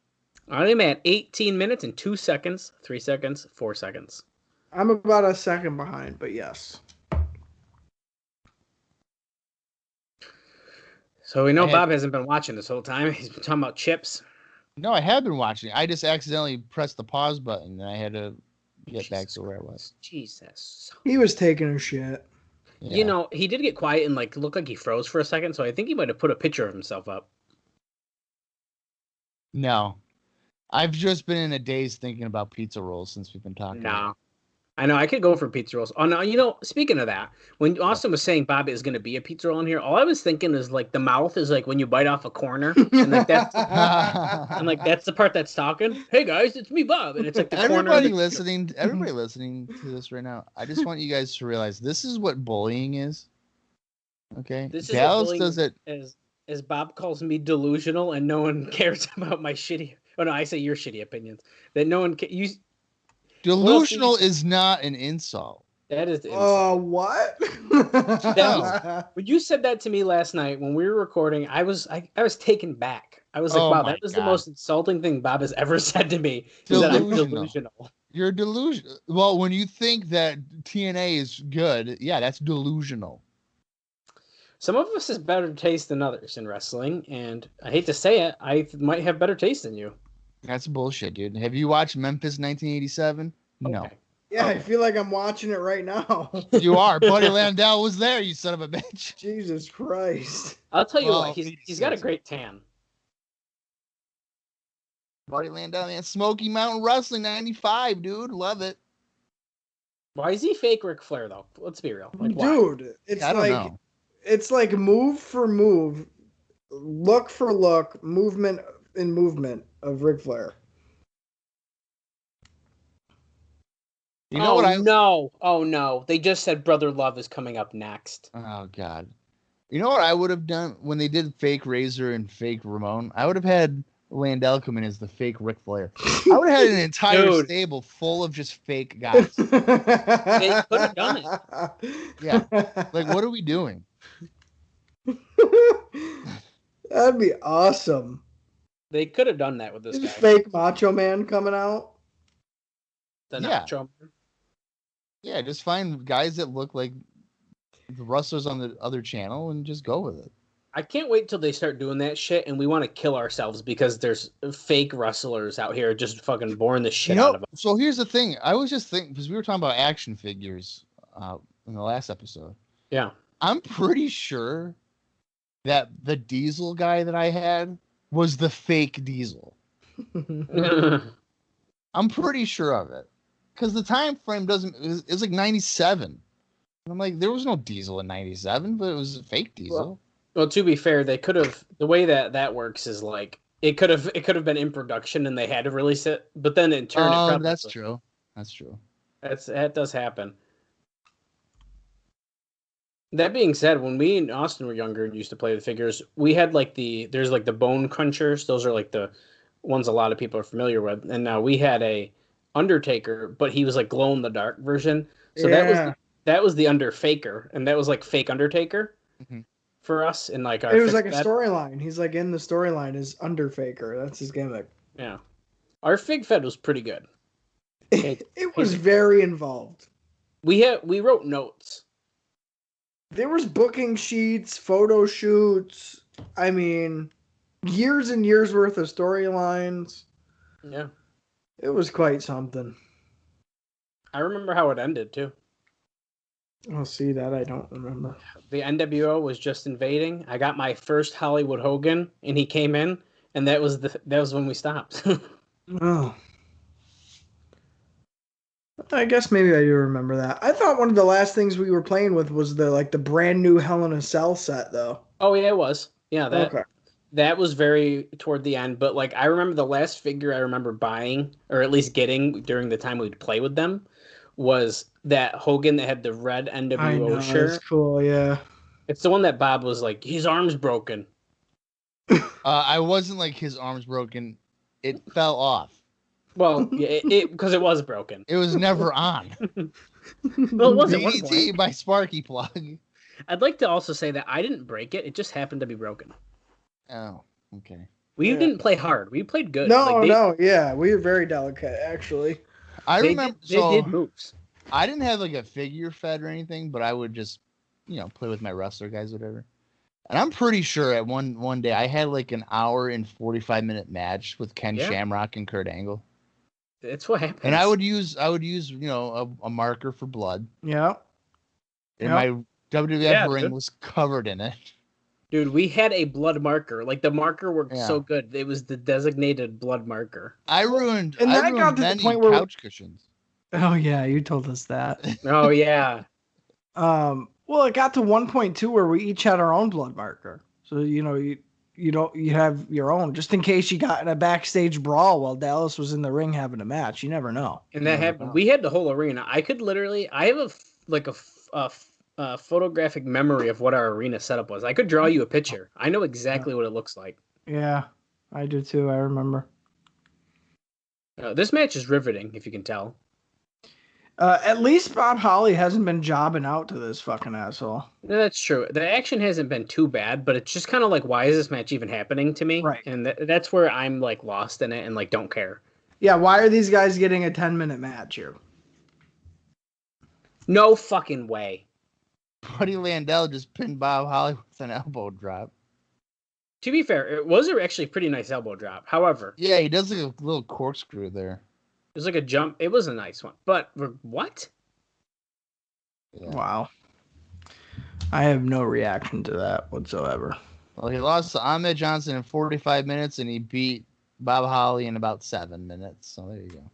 I'm at 18 minutes and 2 seconds, 3 seconds, 4 seconds. I'm about a second behind, but yes. So we know Bob hasn't been watching this whole time. He's been talking about chips. No, I have been watching. I just accidentally pressed the pause button, and I had to get back to where I was. Jesus. He was taking a shit. Yeah. You know, he did get quiet and like looked like he froze for a second, so I think he might have put a picture of himself up. No. I've just been in a daze thinking about pizza rolls since we've been talking. No. I know, I could go for pizza rolls. Oh, no, you know, speaking of that, when Austin was saying Bob is going to be a pizza roll in here, all I was thinking is like the mouth is like when you bite off a corner, and like that's and like that's the part that's talking. Hey guys, it's me, Bob, and it's like the corner. Everybody listening to this right now, I just want you guys to realize this is what bullying is. Okay, This is Dallas does it as Bob calls me delusional, and no one cares about my shitty. Oh no, I say your shitty opinions. That no one you. Delusional is not an insult. That is. What? When you said that to me last night when we were recording, I was taken back. I was like, wow, that was the most insulting thing Bob has ever said to me. Is that I'm delusional. You're delusional. Well, when you think that TNA is good, yeah, that's delusional. Some of us has better taste than others in wrestling, and I hate to say it, I might have better taste than you. That's bullshit, dude. Have you watched Memphis 1987? No. Okay. Yeah, I feel like I'm watching it right now. You are. Buddy Landell was there, you son of a bitch. Jesus Christ. I'll tell you what, he's got a great tan. Buddy Landell, man. Smoky Mountain Wrestling 95, dude. Love it. Why is he fake Ric Flair, though? Let's be real. Like, dude, it's I don't know. It's like move for move, look for look, movement in movement of Ric Flair. You know no. Oh, no. They just said Brother Love is coming up next. Oh, God. You know what I would have done when they did fake Razor and fake Ramon? I would have had Landell come in as the fake Ric Flair. I would have had an entire stable full of just fake guys. They could have done it. Yeah. Like, what are we doing? That'd be awesome. They could have done that with this guy. Fake Macho Man coming out. The Nacho Man. Yeah, just find guys that look like the wrestlers on the other channel and just go with it. I can't wait till they start doing that shit and we want to kill ourselves because there's fake wrestlers out here just fucking boring the shit out of us. So here's the thing. I was just thinking, because we were talking about action figures in the last episode. Yeah. I'm pretty sure that the Diesel guy that I had was the fake Diesel. I'm pretty sure of it. Because the time frame it's like 97. And I'm like, there was no Diesel in 97, but it was a fake Diesel. Well, to be fair, they could have. The way that works is like it could have been in production and they had to release it, but then in turn, that's true. That's true. That does happen. That being said, when we and Austin were younger and used to play with figures, we had there's the bone crunchers. Those are like the ones a lot of people are familiar with, and now we had a Undertaker, but he was like glow in the dark version. So that was the Underfaker, and that was like fake Undertaker. Mm-hmm. For us in like our it was like a storyline. He's like in the storyline is Underfaker. That's his gimmick. Yeah. Our Fig Fed was pretty good. It was very involved. We wrote notes. There was booking sheets, photo shoots. I mean, years and years worth of storylines. Yeah. It was quite something. I remember how it ended too. Oh, see that I don't remember. The NWO was just invading. I got my first Hollywood Hogan, and he came in, and that was when we stopped. Oh, I guess maybe I do remember that. I thought one of the last things we were playing with was the brand new Hell in a Cell set, though. Oh yeah, it was. Yeah, that was very toward the end. But like I remember the last figure I remember buying, or at least getting during the time we'd play with them, was that Hogan that had the red NWO shirt. That's cool, yeah. It's the one that Bob was like, his arm's broken. I wasn't like his arm's broken. It fell off. Well, because it was broken. It was never on. Well, it wasn't. DDT by Sparky Plug. I'd like to also say that I didn't break it. It just happened to be broken. Oh, okay. We didn't play hard. We played good. No, yeah. We were very delicate, actually. I remember. They did moves. I didn't have like a figure fed or anything, but I would just, play with my wrestler guys, whatever. And I'm pretty sure at one day I had like an hour and 45-minute match with Ken Shamrock and Kurt Angle. It's what happens. And I would use a marker for blood. Yeah. And my WWF ring was covered in it. Dude, we had a blood marker. Like the marker worked so good. It was the designated blood marker. I ruined got to many the point where couch cushions. Oh yeah, you told us that. Oh yeah. Well, it got to 1.2 where we each had our own blood marker. So you have your own just in case you got in a backstage brawl while Dallas was in the ring having a match. You never know. And that happened. We had the whole arena. I have a photographic memory of what our arena setup was. I could draw you a picture. I know exactly what it looks like. Yeah, I do too. I remember. This match is riveting, if you can tell. At least Bob Holly hasn't been jobbing out to this fucking asshole. No, that's true. The action hasn't been too bad, but it's just kind of like, why is this match even happening to me? Right. And that's where I'm like lost in it and like don't care. Yeah, why are these guys getting a 10-minute match here? No fucking way. Buddy Landell just pinned Bob Holly with an elbow drop. To be fair, it was actually a pretty nice elbow drop. However... Yeah, he does like a little corkscrew there. It was like a jump. It was a nice one. But what? Yeah. Wow. I have no reaction to that whatsoever. Well, he lost to Ahmed Johnson in 45 minutes, and he beat Bob Holly in about 7 minutes. So there you go.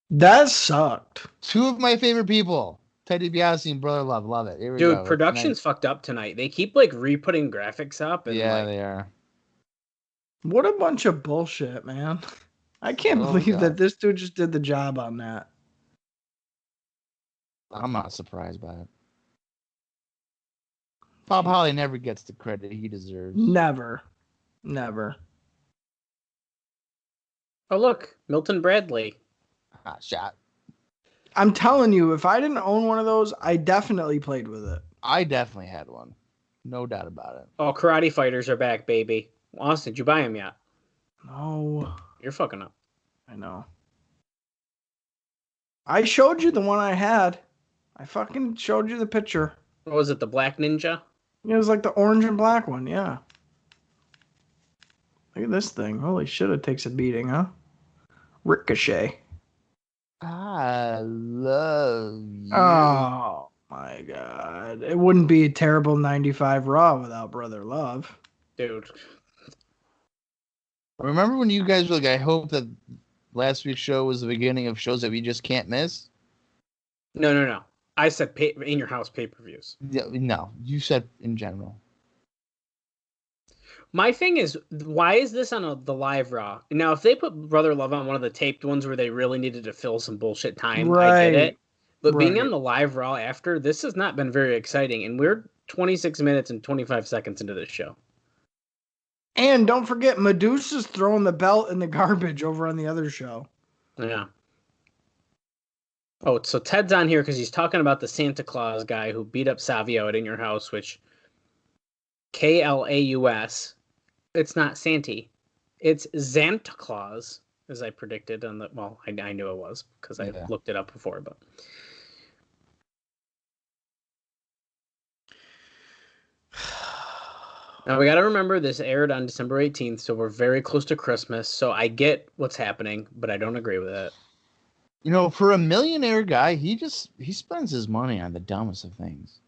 That sucked. Two of my favorite people, Ted DiBiase and Brother Love. Love it. Here we go. Production's fucked up tonight. They keep like re-putting graphics up. And, they are. What a bunch of bullshit, man. I can't believe that this dude just did the job on that. I'm not surprised by it. Bob Holly never gets the credit he deserves. Never. Oh, look. Milton Bradley. Hot shot. I'm telling you, if I didn't own one of those, I definitely played with it. I definitely had one. No doubt about it. Oh, Karate Fighters are back, baby. Austin, did you buy them yet? No. You're fucking up. I know. I showed you the one I had. I fucking showed you the picture. What was it, the Black Ninja? It was like the orange and black one, yeah. Look at this thing. Holy shit, it takes a beating, huh? Ricochet. I love you. Oh, my God. It wouldn't be a terrible 95 Raw without Brother Love. Dude. Remember when you guys were like, I hope that last week's show was the beginning of shows that we just can't miss? No. I said in your house pay-per-views. Yeah, no, you said in general. My thing is, why is this on the live Raw? Now, if they put Brother Love on one of the taped ones where they really needed to fill some bullshit time, I get it. But being on the live Raw after, this has not been very exciting. And we're 26 minutes and 25 seconds into this show. And don't forget, Medusa's throwing the belt in the garbage over on the other show. Yeah. Oh, so Ted's on here because he's talking about the Santa Claus guy who beat up Savio at In Your House, which Klaus. It's not Santy. It's Santa Claus, as I predicted on the. Well, I knew it was because I looked it up before, but. Now, we got to remember this aired on December 18th, so we're very close to Christmas. So I get what's happening, but I don't agree with it. You know, for a millionaire guy, he spends his money on the dumbest of things.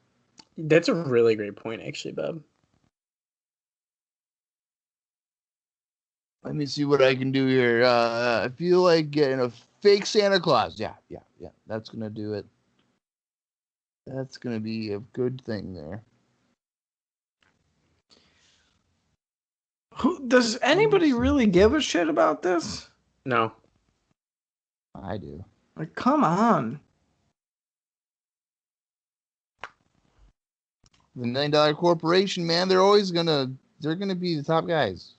That's a really great point, actually, Bob. Let me see what I can do here. I feel like getting a fake Santa Claus. Yeah. That's going to do it. That's going to be a good thing there. Does anybody really give a shit about this? No. I do. Like, come on. The $1 Million Corporation, man, they're gonna be the top guys.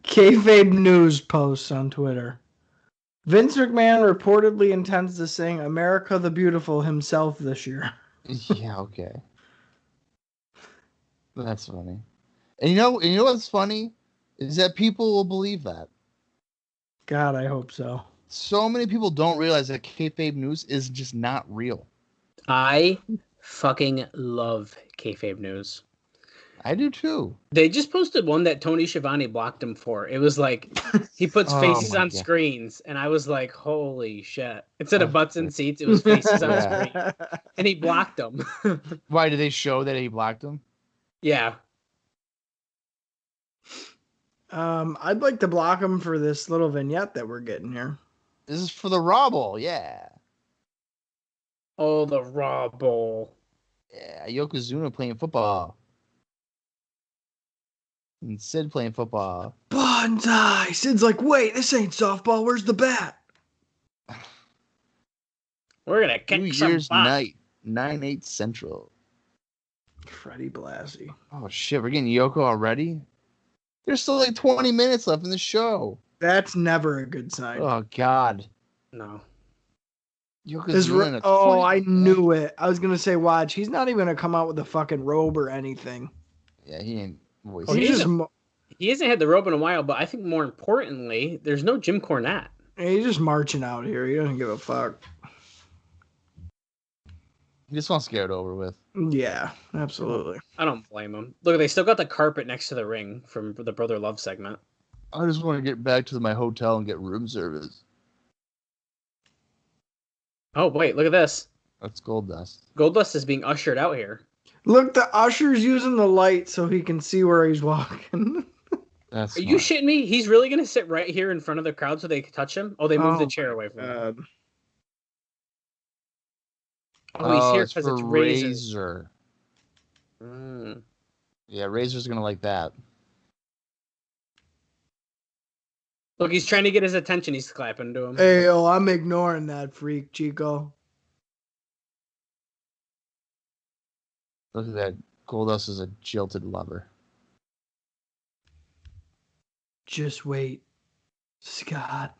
Kayfabe News posts on Twitter. Vince McMahon reportedly intends to sing America the Beautiful himself this year. Yeah, okay. That's funny. And you know what's funny? Is that people will believe that. God, I hope so. so many people don't realize that kayfabe news is just not real. I fucking love kayfabe news. I do too. They just posted one that Tony Schiavone blocked him for. It was like he puts faces on screens, and I was like, "Holy shit!" Instead of butts and seats, it was faces on screen, and he blocked them. Why did they show that he blocked him? Yeah. I'd like to block him for this little vignette that we're getting here. This is for the Raw Bowl, yeah. Oh, the Raw Bowl. Yeah, Yokozuna playing football. And Sid playing football. Bonsai! Sid's like, wait, this ain't softball. Where's the bat? We're going to kick New some Year's butt. night, 9/8 Central. Freddie Blassie. Oh, shit, we're getting Yoko already? There's still like 20 minutes left in the show. That's never a good sign. Oh, God. No. I knew it. I was going to say, watch, he's not even going to come out with a fucking robe or anything. Yeah, he ain't voice. He hasn't had the robe in a while, but I think more importantly, there's no Jim Cornette. He's just marching out here. He doesn't give a fuck. He just wants to get it over with. Yeah, absolutely. I don't blame him. Look, they still got the carpet next to the ring from the Brother Love segment. I just want to get back to my hotel and get room service. Oh, wait, look at this. That's Goldust. Goldust is being ushered out here. Look, the usher's using the light so he can see where he's walking. That's Are you shitting me? He's really going to sit right here in front of the crowd so they can touch him? Oh, they moved the chair away from him. Oh, he's here because it's Razor. Mm. Yeah, Razor's going to like that. Look, he's trying to get his attention. He's clapping to him. Hey, I'm ignoring that freak, Chico. Look at that. Goldust is a jilted lover. Just wait, Scott.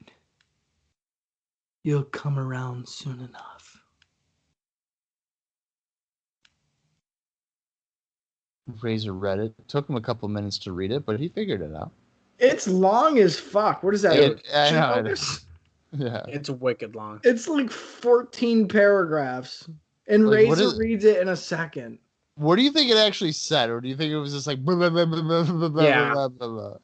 You'll come around soon enough. Razor read it. Took him a couple minutes to read it, but he figured it out. It's long as fuck. What is that? I know. Yeah. It's wicked long. It's like 14 paragraphs. And Like, Razor reads it in a second. What do you think it actually said? Or do you think it was just like blah, blah, blah, blah, blah, blah, blah, Yeah. blah, blah, blah?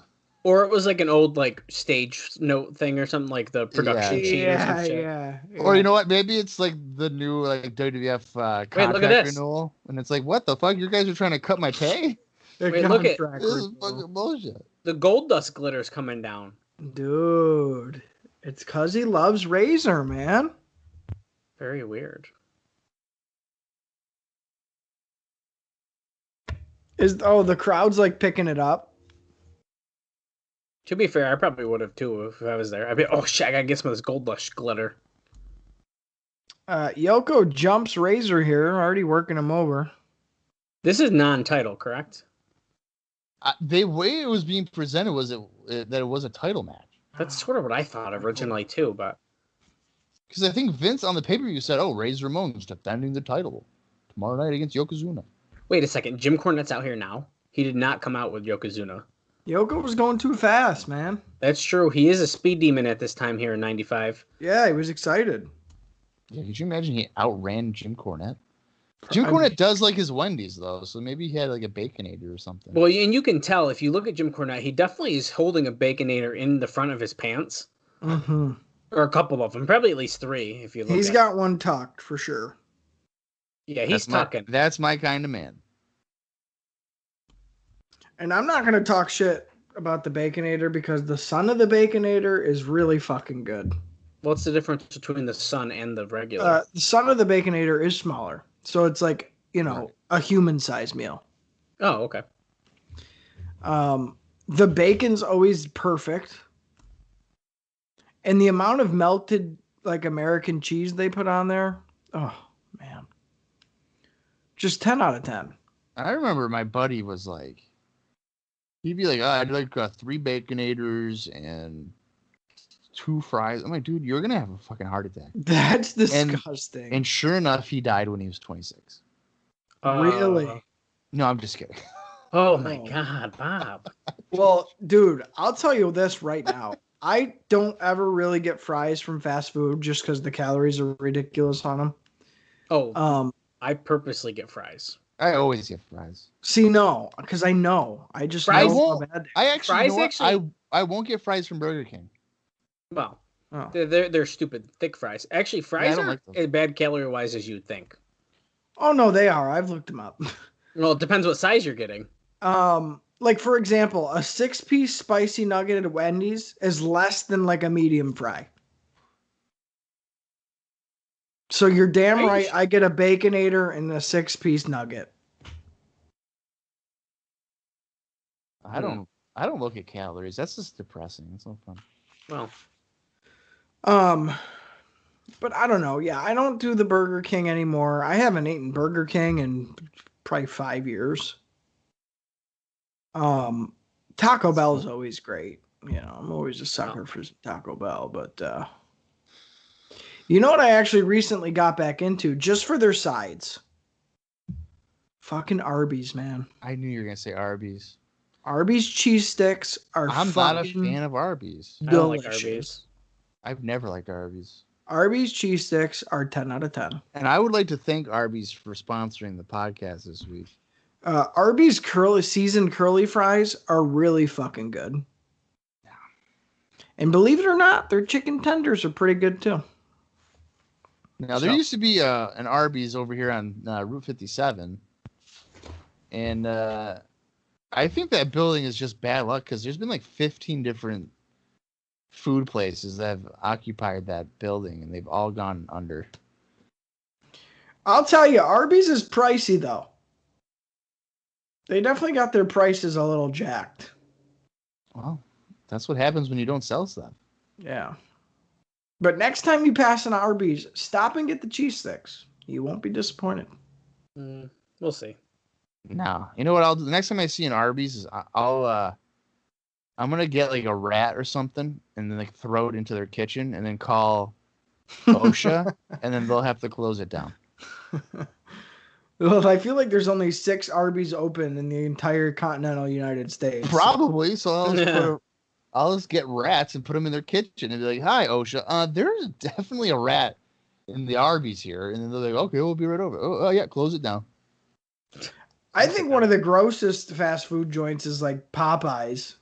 Or it was like an old like stage note thing or something, like the production sheet or some shit. Yeah. Or you know what? Maybe it's like the new like WWF contract look at this. renewal, and it's like, what the fuck? You guys are trying to cut my pay? Wait, look at- Contract This is renewal. fucking bullshit. The Goldust glitter's coming down. Dude, it's because he loves Razor, man. Very weird. The crowd's like picking it up. To be fair, I probably would have too if I was there. I'd be, oh shit, I gotta get some of this Goldust glitter. Yoko jumps Razor here, already working him over. This is non-title, correct? The way it was being presented was that it was a title match. That's sort of what I thought originally too, but Because I think Vince on the pay-per-view said, "Oh, Razor Ramon's defending the title tomorrow night against Yokozuna." wait a second. Jim Cornette's out here now. He did not come out with Yokozuna. Yoko was going too fast, man. That's true. He is a speed demon at this time here in '95. Yeah, he was excited. Yeah, could you imagine he outran Jim Cornette? Jim Cornette does like his Wendy's though, so maybe he had like a Baconator or something. Well, and you can tell if you look at Jim Cornette, he definitely is holding a Baconator in the front of his pants, Mm-hmm. or a couple of them, probably at least three. If you look, He's got one tucked for sure. Yeah, he's That's tucking. That's my kind of man. And I'm not going to talk shit about the Baconator because the son of the Baconator is really fucking good. What's the difference between the Sun and the regular? The son of the Baconator is smaller. So it's like, a human-sized meal. Oh, okay. The bacon's always perfect. And the amount of melted, like, American cheese they put on there, oh, man. Just 10 out of 10. I remember my buddy was like, he'd be like, I'd like 3 Baconators and 2 fries. I'm like, dude, you're going to have a fucking heart attack. That's disgusting. And sure enough, he died when he was 26. Really? No, I'm just kidding. Oh my God, Bob. Well, dude, I'll tell you this right now. I don't ever really get fries from fast food just because the calories are ridiculous on them. Oh, I purposely get fries. I always get fries. See, no, because I know. I just Fries- I know how won't. bad they I actually, Fries you know what? actually- I won't get fries from Burger King. Well, are. they're stupid thick fries. Actually, fries don't aren't like those. as bad calorie wise as you'd think. Oh no, they are. I've looked them up. Well, it depends what size you're getting. Like for example, a 6-piece spicy nugget at Wendy's is less than like a medium fry. So you're damn Are you right. sh- I get a Baconator and a 6-piece nugget. I don't. I don't look at calories. That's just depressing. It's no fun. Well, But I don't know. Yeah, I don't do the Burger King anymore. I haven't eaten Burger King in probably 5 years. Taco Bell is always great. You know, I'm always a sucker for Taco Bell. But you know what I actually recently got back into just for their sides? Fucking Arby's, man. I knew you were gonna say Arby's. Arby's cheese sticks are I'm fucking not a fan of Arby's. I don't like delicious. Arby's. I've never liked Arby's. Arby's cheese sticks are 10 out of 10. And I would like to thank Arby's for sponsoring the podcast this week. Arby's seasoned curly fries are really fucking good. Yeah. And believe it or not, their chicken tenders are pretty good too. Now, there used to be an Arby's over here on Route 57. And I think that building is just bad luck because there's been like 15 different food places that have occupied that building and they've all gone under. I'll tell you, Arby's is pricey though. They definitely got their prices a little jacked. Well, that's what happens when you don't sell stuff. Yeah. But next time you pass an Arby's, stop and get the cheese sticks. You won't be disappointed. We'll see. No, you know what I'll do? The next time I see an Arby's is I'm gonna get like a rat or something and then like throw it into their kitchen and then call OSHA and then they'll have to close it down. Well, I feel like there's only 6 Arby's open in the entire continental United States. Probably. So I'll just get rats and put them in their kitchen and be like, "Hi, OSHA. There's definitely a rat in the Arby's here." And then they're like, "Okay, we'll be right over." Oh yeah, close it down. I think one of the grossest fast food joints is like Popeyes.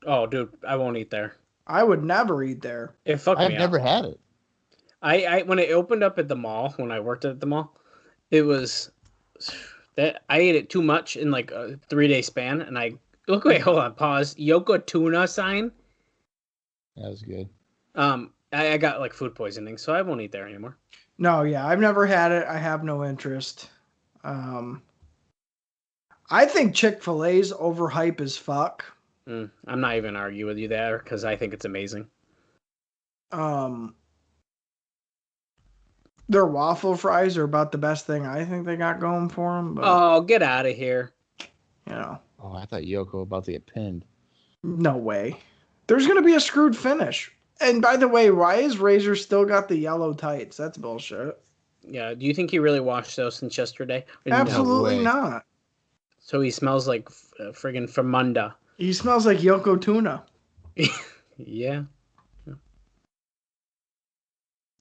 Oh, dude, I won't eat there. I would never eat there. It fucked me I've never up. had it. I when it opened up at the mall, when I worked at the mall, it was that I ate it too much in like a 3-day span, and wait, hold on, pause. Yokozuna sign. That was good. I got like food poisoning, so I won't eat there anymore. No, yeah, I've never had it. I have no interest. I think Chick-fil-A's overhype as fuck. I'm not even argue with you there because I think it's amazing. Their waffle fries are about the best thing I think they got going for them. But, Oh, get out of here! you know, Oh, I thought Yoko about to get pinned. no way. There's going to be a screwed finish. And by the way, why has Razor still got the yellow tights? That's bullshit. Yeah, do you think he really washed those since yesterday? Absolutely way. not. So he smells like friggin' Fermunda. He smells like Yokozuna. Yeah.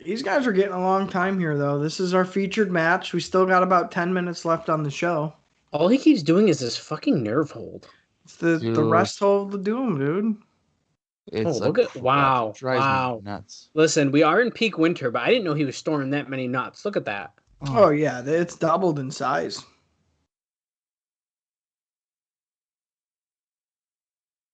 These guys are getting a long time here, though. This is our featured match. We still got about 10 minutes left on the show. All he keeps doing is this fucking nerve hold. It's the Dude. rest hold to do them, dude. It's look at wow, it drives wow. me nuts. Listen, we are in peak winter, but I didn't know he was storing that many nuts. Look at that. Oh, yeah. It's doubled in size.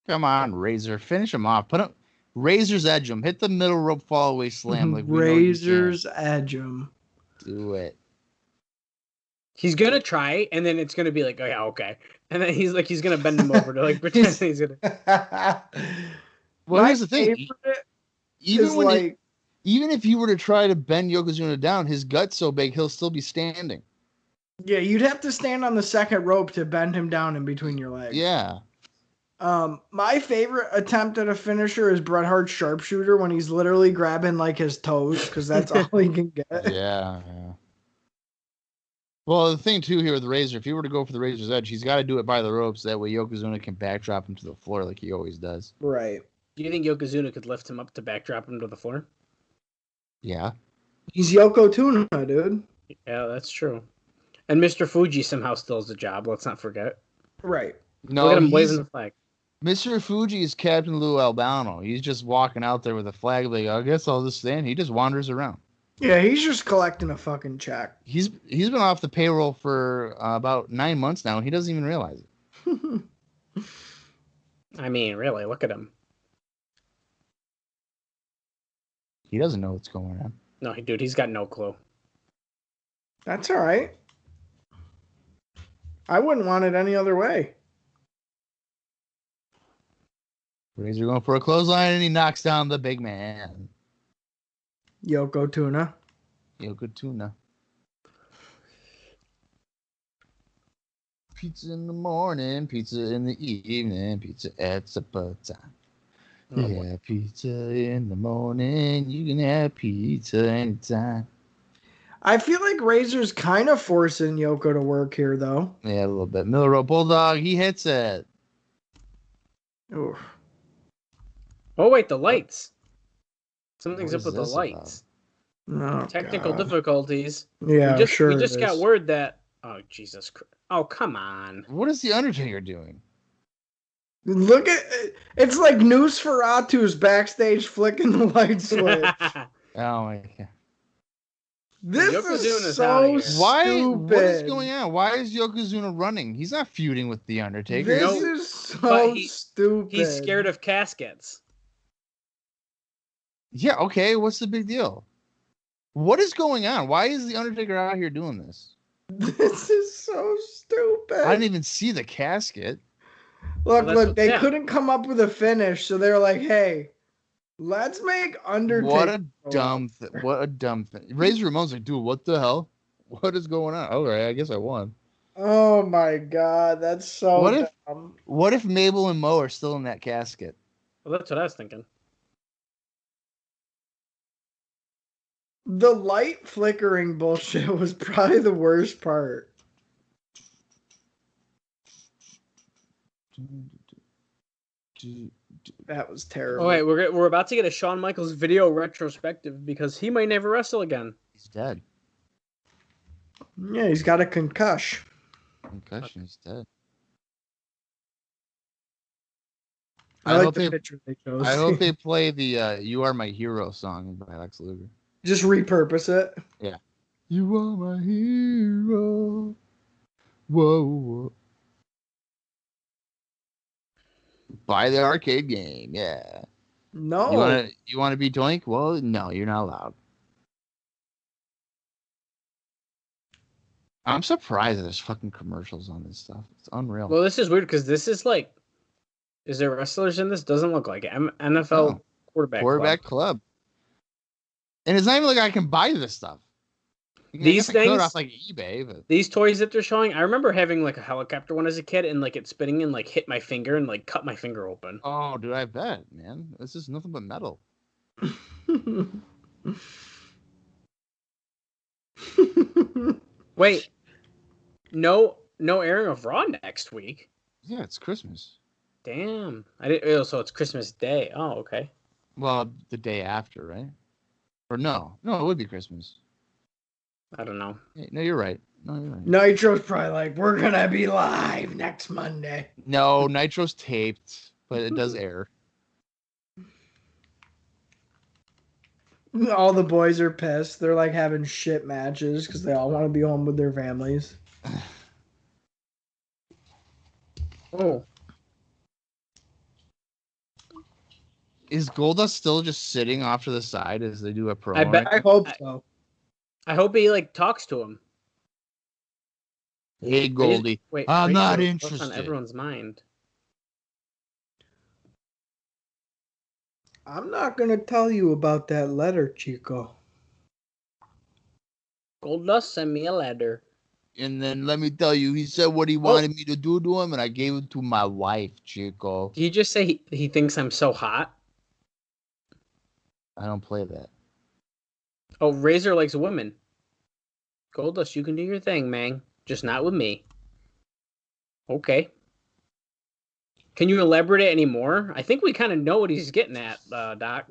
Come on, Razor, finish him off. Put him, Razor's edge him. Hit the middle rope fall away slam like we know you Razor's edge him. can. Do it. He's gonna try, and then it's gonna be like, oh yeah, okay. And then he's gonna bend him over to like pretend he's gonna. Well, My here's the thing. favorite Even is when like, even if you were to try to bend Yokozuna down, his gut's so big he'll still be standing. yeah, you'd have to stand on the second rope to bend him down in between your legs. Yeah. My favorite attempt at a finisher is Bret Hart's sharpshooter when he's literally grabbing like his toes because that's all he can get. Yeah. Well, the thing too here with the Razor, if he were to go for the Razor's edge, he's got to do it by the ropes. That way Yokozuna can backdrop him to the floor like he always does. Right. Do you think Yokozuna could lift him up to backdrop him to the floor? Yeah. He's Yokozuna, dude. Yeah, that's true. And Mr. Fuji somehow still has a job. Let's not forget. Right. No, Look at him waving the flag. Mr. Fuji is Captain Lou Albano. He's just walking out there with a flag. Like, I guess I'll just stand. He just wanders around. Yeah, he's just collecting a fucking check. He's been off the payroll for about 9 months now, and he doesn't even realize it. I mean, really, look at him. He doesn't know what's going on. No, dude, he's got no clue. That's all right. I wouldn't want it any other way. Razor going for a clothesline, and he knocks down the big man. Yokozuna. Yokozuna. Pizza in the morning, pizza in the evening, pizza at supper time. Oh, Yeah, pizza in the morning. You can have pizza anytime. I feel like Razor's kind of forcing Yoko to work here, though. Yeah, a little bit. Miller Road Bulldog, he hits it. Oof. Oh, wait, the lights. Something's What up with is the this lights. Oh, Technical God. difficulties. Yeah, we just, sure. We just it got is. word that. Oh, Jesus Christ. Oh, come on. What is the Undertaker doing? Look at it's like Nosferatu's backstage flicking the light switch. Oh my God. This Yokozuna's is outta so here. Why? stupid. What is going on? Why is Yokozuna running? He's not feuding with the Undertaker. This No, is so but stupid. He's scared of caskets. Yeah, okay. What's the big deal? What is going on? Why is the Undertaker out here doing this? This is so stupid. I didn't even see the casket. Look, Well, they yeah. couldn't come up with a finish, so they're like, "Hey, let's make Undertaker." What a dumb thing. What a dumb thing. Razor Ramon's like, dude, what the hell? What is going on? All right, I guess I won. Oh my God, that's so What if- dumb. What if Mabel and Mo are still in that casket? Well, that's what I was thinking. The light flickering bullshit was probably the worst part. That was terrible. Oh, wait, we're about to get a Shawn Michaels video retrospective because he might never wrestle again. He's dead. Yeah, he's got a concussion. Concussion. He's dead. I I like hope the they- picture they chose. I hope they play the "You Are My Hero" song by Lex Luger. Just repurpose it. You are my hero. Whoa, whoa. Buy the arcade game, yeah. No. You wanna be Doink? Well, no, you're not allowed. I'm surprised that there's fucking commercials on this stuff. It's unreal. Well, this is weird because this is like, is there wrestlers in this? Doesn't look like it. NFL No. quarterback. Club. And it's not even like I can buy this stuff. I These guess I could things- off like eBay, but These toys that they're showing, I remember having like a helicopter one as a kid, and like it spinning and like hit my finger and like cut my finger open. oh, dude, I bet, man. This is nothing but metal. Wait, no airing of Raw next week. Yeah, it's Christmas. Damn, I didn't. Oh, so it's Christmas Day. Oh, okay. Well, the day after, right? Or no, it would be Christmas. I don't know. Yeah, no, you're right. No, you're right. Nitro's probably like, we're gonna be live next Monday. No, Nitro's taped, but it does air. All the boys are pissed. They're like having shit matches because they all want to be home with their families. Oh, Is Goldust still just sitting off to the side as they do a promo? I bet- I hope so. I hope he like talks to him. Hey, Goldie. Wait, I'm not Razor, what's interested. on everyone's mind. I'm not gonna tell you about that letter, Chico. Goldust sent me a letter. And then let me tell you, he said what he wanted me to do to him, and I gave it to my wife, Chico. Did you just say he thinks I'm so hot? I don't play that. Oh, Razor likes women. Goldust, you can do your thing, man. Just not with me. Okay. Can you elaborate any more? I think we kind of know what he's getting at, Doc.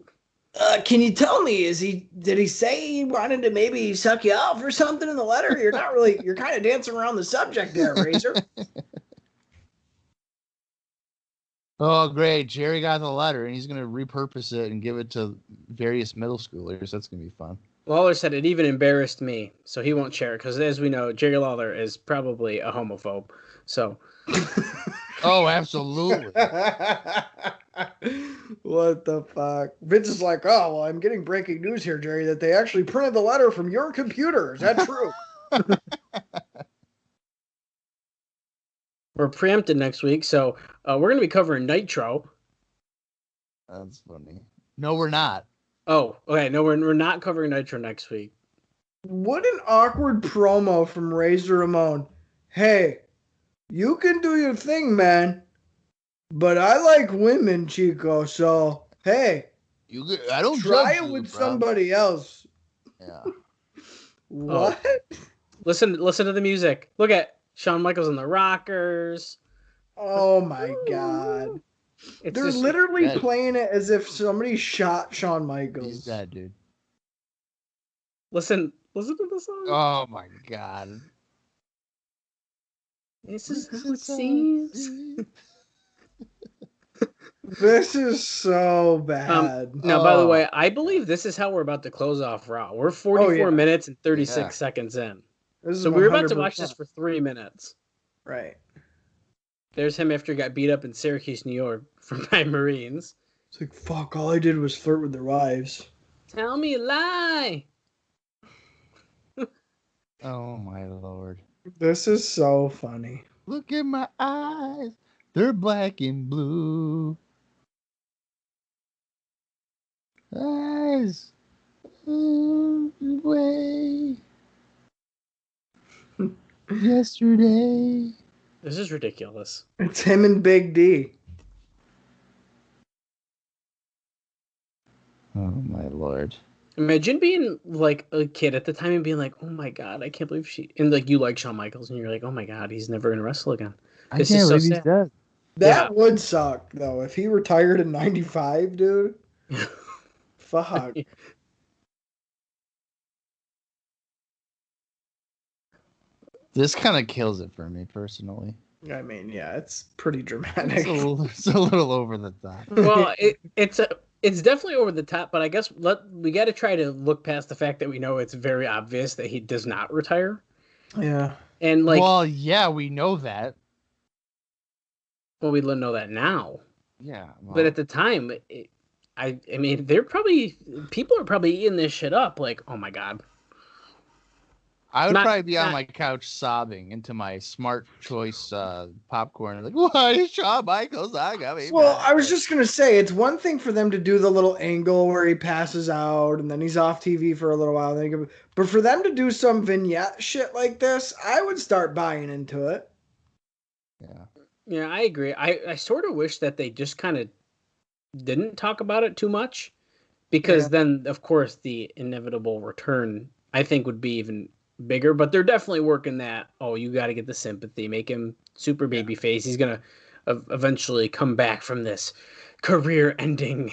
Can you tell me, did he say he wanted to maybe suck you off or something in the letter? You're kind of dancing around the subject there, Razor. Oh, great. Jerry got the letter, and he's going to repurpose it and give it to various middle schoolers. That's going to be fun. Lawler said it even embarrassed me, so he won't share it, because as we know, Jerry Lawler is probably a homophobe. So... Oh, absolutely. What the fuck? Vince is like, oh, well, I'm getting breaking news here, Jerry, that they actually printed the letter from your computer. Is that true? We're preempted next week, so we're going to be covering Nitro. That's funny. No, we're not. Oh, okay. No, we're not covering Nitro next week. What an awkward promo from Razor Ramon. Hey, you can do your thing, man. But I like women, Chico, so hey. I don't try judge it you, with bro. somebody else. Yeah. What? Oh. Listen to the music. Look at Shawn Michaels and the Rockers. Oh my god. They're literally playing it as if somebody shot Shawn Michaels. He's dead, dude. Listen to the song. Oh my god. This is how it seems. This is so bad. Now, by the way, I believe this is how we're about to close off Raw. We're 44 minutes and 36 seconds in. So we're about to watch this for 3 minutes. Right. There's him after he got beat up in Syracuse, New York by Marines. It's like, fuck, all I did was flirt with their wives. Tell me a lie. Oh my lord. This is so funny. Look at my eyes. They're black and blue. Eyes away. Yesterday. This is ridiculous. It's him and Big D. Oh my lord. Imagine being like a kid at the time and being like, oh my god, I can't believe she... And like you like Shawn Michaels and you're like, oh my god, he's never going to wrestle again. I can't believe he's dead. That would suck, though. If he retired in 95, dude. Fuck. This kind of kills it for me, personally. I mean, yeah, it's pretty dramatic. It's a little over the top. Well, it's definitely over the top, but I guess we got to try to look past the fact that we know it's very obvious that he does not retire. Yeah. And like, well, yeah, we know that. Well, we know that now. Yeah. Well, but at the time, I mean, people are probably eating this shit up. Like, oh my god. I would probably be on my couch sobbing into my Smart Choice popcorn. Like, why is Shawn Michaels not coming? Well, I was just going to say, it's one thing for them to do the little angle where he passes out and then he's off TV for a little while. But for them to do some vignette shit like this, I would start buying into it. Yeah. Yeah, I agree. I sort of wish that they just kind of didn't talk about it too much, because then, of course, the inevitable return, I think, would be even bigger. But they're definitely working that, oh, you got to get the sympathy, make him super babyface. He's going to eventually come back from this career-ending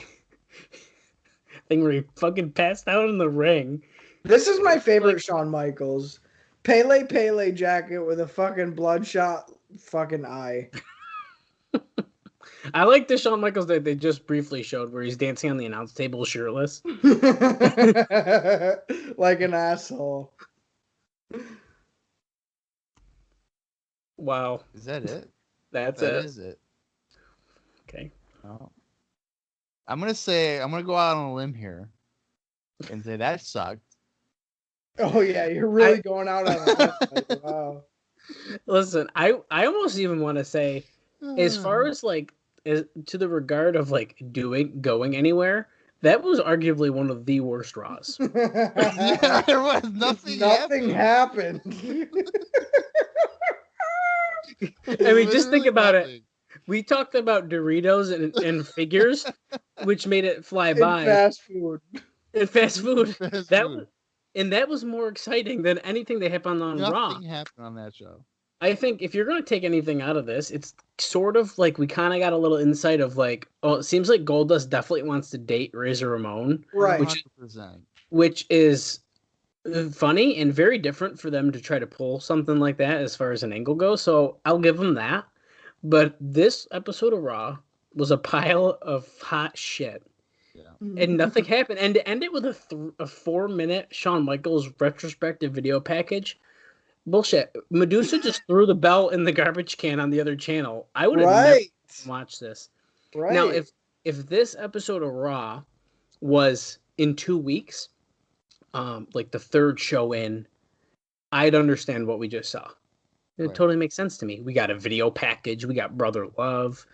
thing where he fucking passed out in the ring. This is my favorite Shawn Michaels. Pele jacket with a fucking bloodshot fucking eye. I like the Shawn Michaels that they just briefly showed where he's dancing on the announce table shirtless. Like an asshole. Wow. Is that it? That is it. Okay. Oh. I'm going to go out on a limb here and say that sucked. Oh, yeah. You're really going out on a wow. Listen, I almost even want to say, as far as like, to the regard of like going anywhere, that was arguably one of the worst Raws. Yeah, there was nothing happened. I mean, just think about it. We talked about Doritos and figures, which made it fly by. Fast food. And fast food. That was more exciting than anything that happened on Raw. Nothing happened on that show. I think if you're going to take anything out of this, it's sort of like we kind of got a little insight of like, oh, it seems like Goldust definitely wants to date Razor Ramon, Right. which is funny and very different for them to try to pull something like that as far as an angle goes. So I'll give them that. But this episode of Raw was a pile of hot shit. Yeah. And nothing happened. And to end it with a 4-minute Shawn Michaels retrospective video package, bullshit. Medusa just threw the belt in the garbage can on the other channel. I would have never watched this. Right. Now, if this episode of Raw was in 2 weeks, like the third show in, I'd understand what we just saw. It totally makes sense to me. We got a video package. We got Brother Love.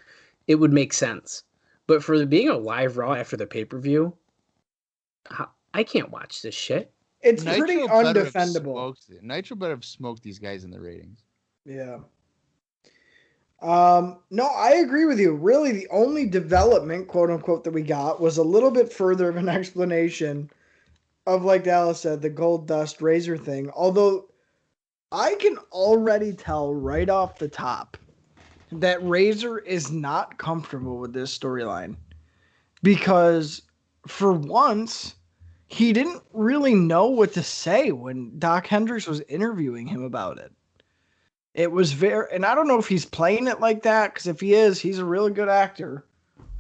It would make sense. But for being a live Raw after the pay-per-view, I can't watch this shit. It's Nitro pretty better have undefendable. Nitro better have smoked these guys in the ratings. Yeah. No, I agree with you. Really, the only development, quote unquote, that we got was a little bit further of an explanation of, like Dallas said, the Goldust Razor thing. Although I can already tell right off the top that Razor is not comfortable with this storyline because for once he didn't really know what to say when Doc Hendricks was interviewing him about it. It was and I don't know if he's playing it like that, because if he is, he's a really good actor,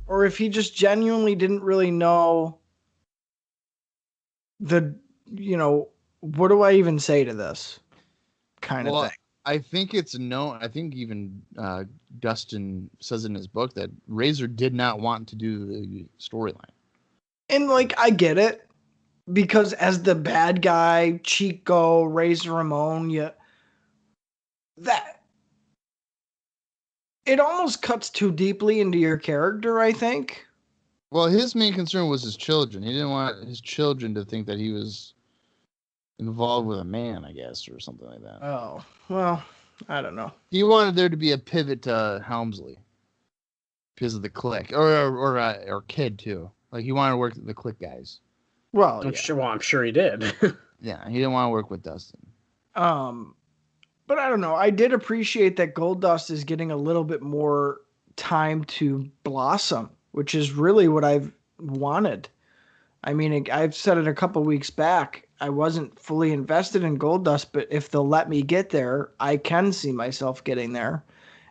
or if he just genuinely didn't really know what do I even say to this kind of thing. I think it's known. I think even Dustin says in his book that Razor did not want to do the storyline. And like, I get it, because as the bad guy, Chico, Razor Ramon, that it almost cuts too deeply into your character, I think. Well, his main concern was his children. He didn't want his children to think that he was involved with a man, I guess, or something like that. Oh, well, I don't know. He wanted there to be a pivot to Helmsley because of the Click, or Kid too. Like, he wanted to work with the Click guys. Well, I'm sure he did. Yeah, he didn't want to work with Dustin. But I don't know. I did appreciate that Goldust is getting a little bit more time to blossom, which is really what I've wanted. I mean, I've said it a couple weeks back. I wasn't fully invested in Goldust, but if they'll let me get there, I can see myself getting there.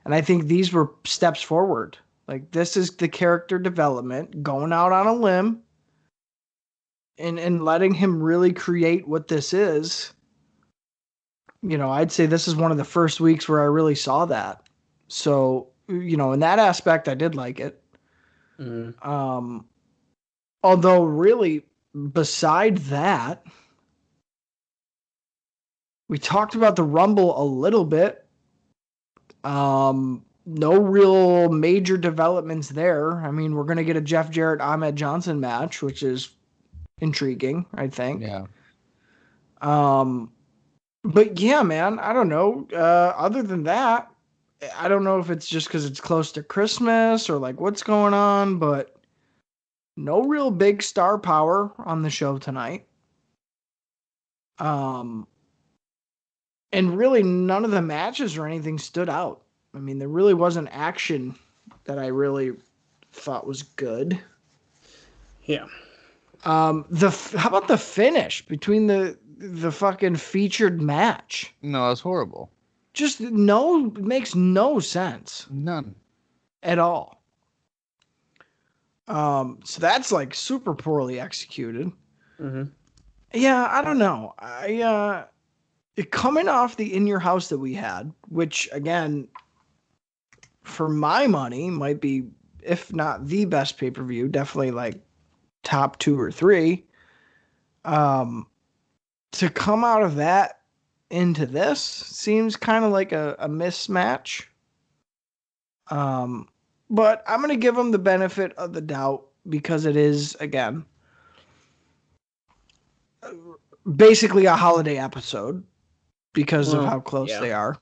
And I think these were steps forward. Like, this is the character development, going out on a limb and letting him really create what this is. I'd say this is one of the first weeks where I really saw that. So, in that aspect, I did like it. Mm-hmm. Although, really, beside that, we talked about the Rumble a little bit. No real major developments there. I mean, we're going to get a Jeff Jarrett, Ahmed Johnson match, which is intriguing, I think. Yeah. But yeah, man, I don't know. Other than that, I don't know if it's just because it's close to Christmas or like what's going on, but no real big star power on the show tonight. And really none of the matches or anything stood out. I mean, there really wasn't action that I really thought was good. Yeah. How about the finish between the fucking featured match? No, it's horrible. Just makes no sense. None. At all. So that's like super poorly executed. Mm-hmm. Yeah, I don't know. Coming off the In Your House that we had, which again, for my money, might be, if not the best pay-per-view, definitely like top 2 or 3. To come out of that into this seems kind of like a mismatch. But I'm going to give them the benefit of the doubt because it is, again, basically a holiday episode because of how close they are.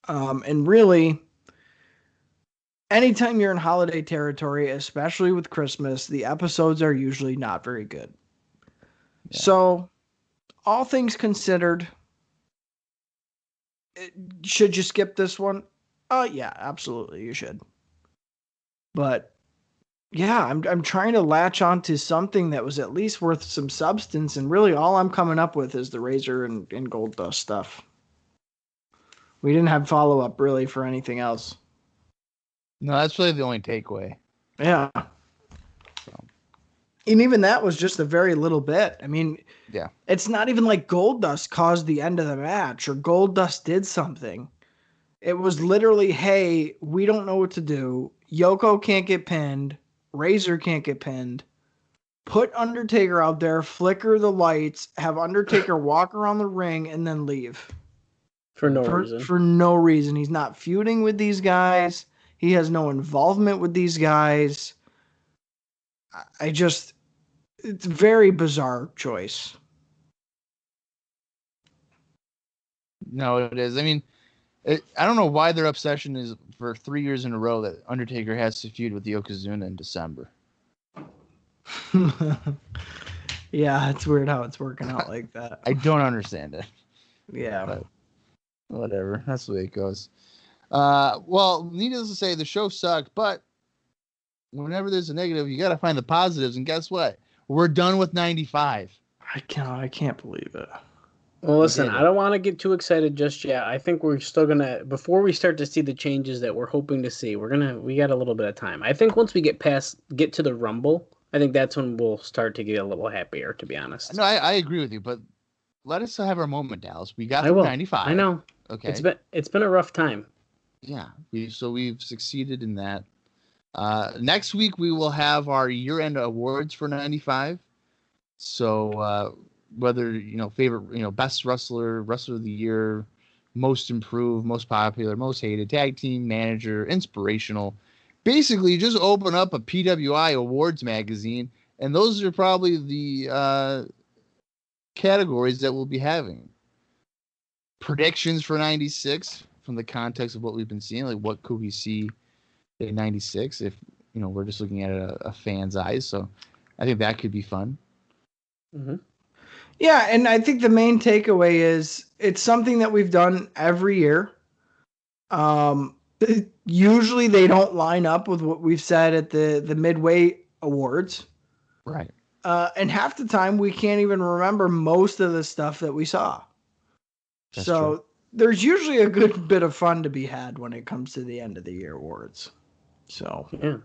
And really, anytime you're in holiday territory, especially with Christmas, the episodes are usually not very good. Yeah. So, all things considered, should you skip this one? Yeah, absolutely, you should. But yeah, I'm trying to latch on to something that was at least worth some substance, and really all I'm coming up with is the Razor and Gold Dust stuff. We didn't have follow-up really for anything else. No, that's really the only takeaway. Yeah. And even that was just a very little bit. I mean, yeah, it's not even like Gold Dust caused the end of the match or Gold Dust did something. It was literally, hey, we don't know what to do. Yoko can't get pinned. Razor can't get pinned. Put Undertaker out there, flicker the lights, have Undertaker walk around the ring, and then leave. For no reason. For no reason. He's not feuding with these guys. He has no involvement with these guys. It's a very bizarre choice. No, it is. I mean, I don't know why their obsession is for 3 years in a row that Undertaker has to feud with Yokozuna in December. Yeah, it's weird how it's working out like that. I don't understand it. Yeah. But whatever. That's the way it goes. Well, needless to say, the show sucked, but whenever there's a negative, you got to find the positives. And guess what? We're done with 95. I can't believe it. Well, listen, I don't want to get too excited just yet. I think we're still before we start to see the changes that we're hoping to see, we got a little bit of time. I think once we get to the Rumble, I think that's when we'll start to get a little happier, to be honest. No, I agree with you, but let us have our moment, Dallas. We got through 95. I know. Okay. It's been a rough time. Yeah. We've succeeded in that. Next week we will have our year-end awards for 95. So whether favorite, best wrestler of the year, most improved, most popular, most hated, tag team manager, inspirational. Basically, just open up a PWI awards magazine, and those are probably the categories that we'll be having. Predictions for 96 from the context of what we've been seeing, like what could we see in 96 if we're just looking at a fan's eyes. So I think that could be fun. Mm-hmm. Yeah, and I think the main takeaway is it's something that we've done every year. Usually they don't line up with what we've said at the Midway Awards. Right. And half the time we can't even remember most of the stuff that we saw. That's so true. There's usually a good bit of fun to be had when it comes to the end of the year awards. So yeah,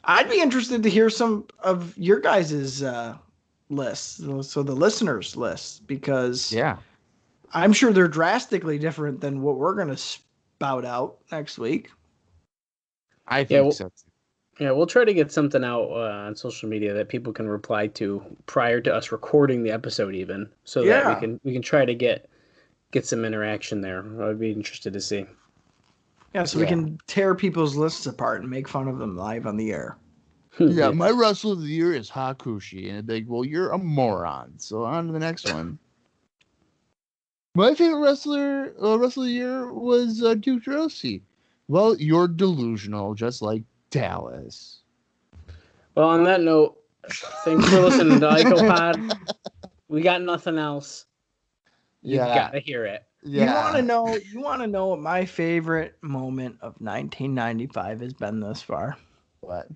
I'd be interested to hear some of your guys' lists, so the listeners' lists, because I'm sure they're drastically different than what we're going to spout out next week. I think so. Yeah, we'll try to get something out on social media that people can reply to prior to us recording the episode, even, so that we can try to get some interaction there. I'd be interested to see. Yeah, so we can tear people's lists apart and make fun of them live on the air. Yeah, my wrestler of the year is Hakushi, and it'd be like, well, you're a moron. So on to the next one. My favorite wrestler of the year was Duke Rossi. Well, you're delusional, just like Dallas. Well, on that note, thanks for listening to IcoPod. We got nothing else. You gotta hear it. Yeah. You want to know what my favorite moment of 1995 has been thus far? What?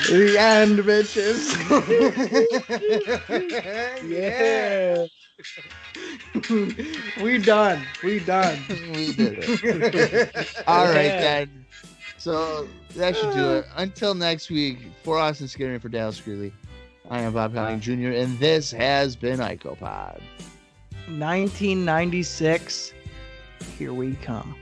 The end, bitches. Yeah. We done. We did it. All right, then. So that should do it. Until next week, for Austin Skinner and for Dallas Greeley, I am Bob Conning Jr., and this has been IcoPod. 1996. Here we come.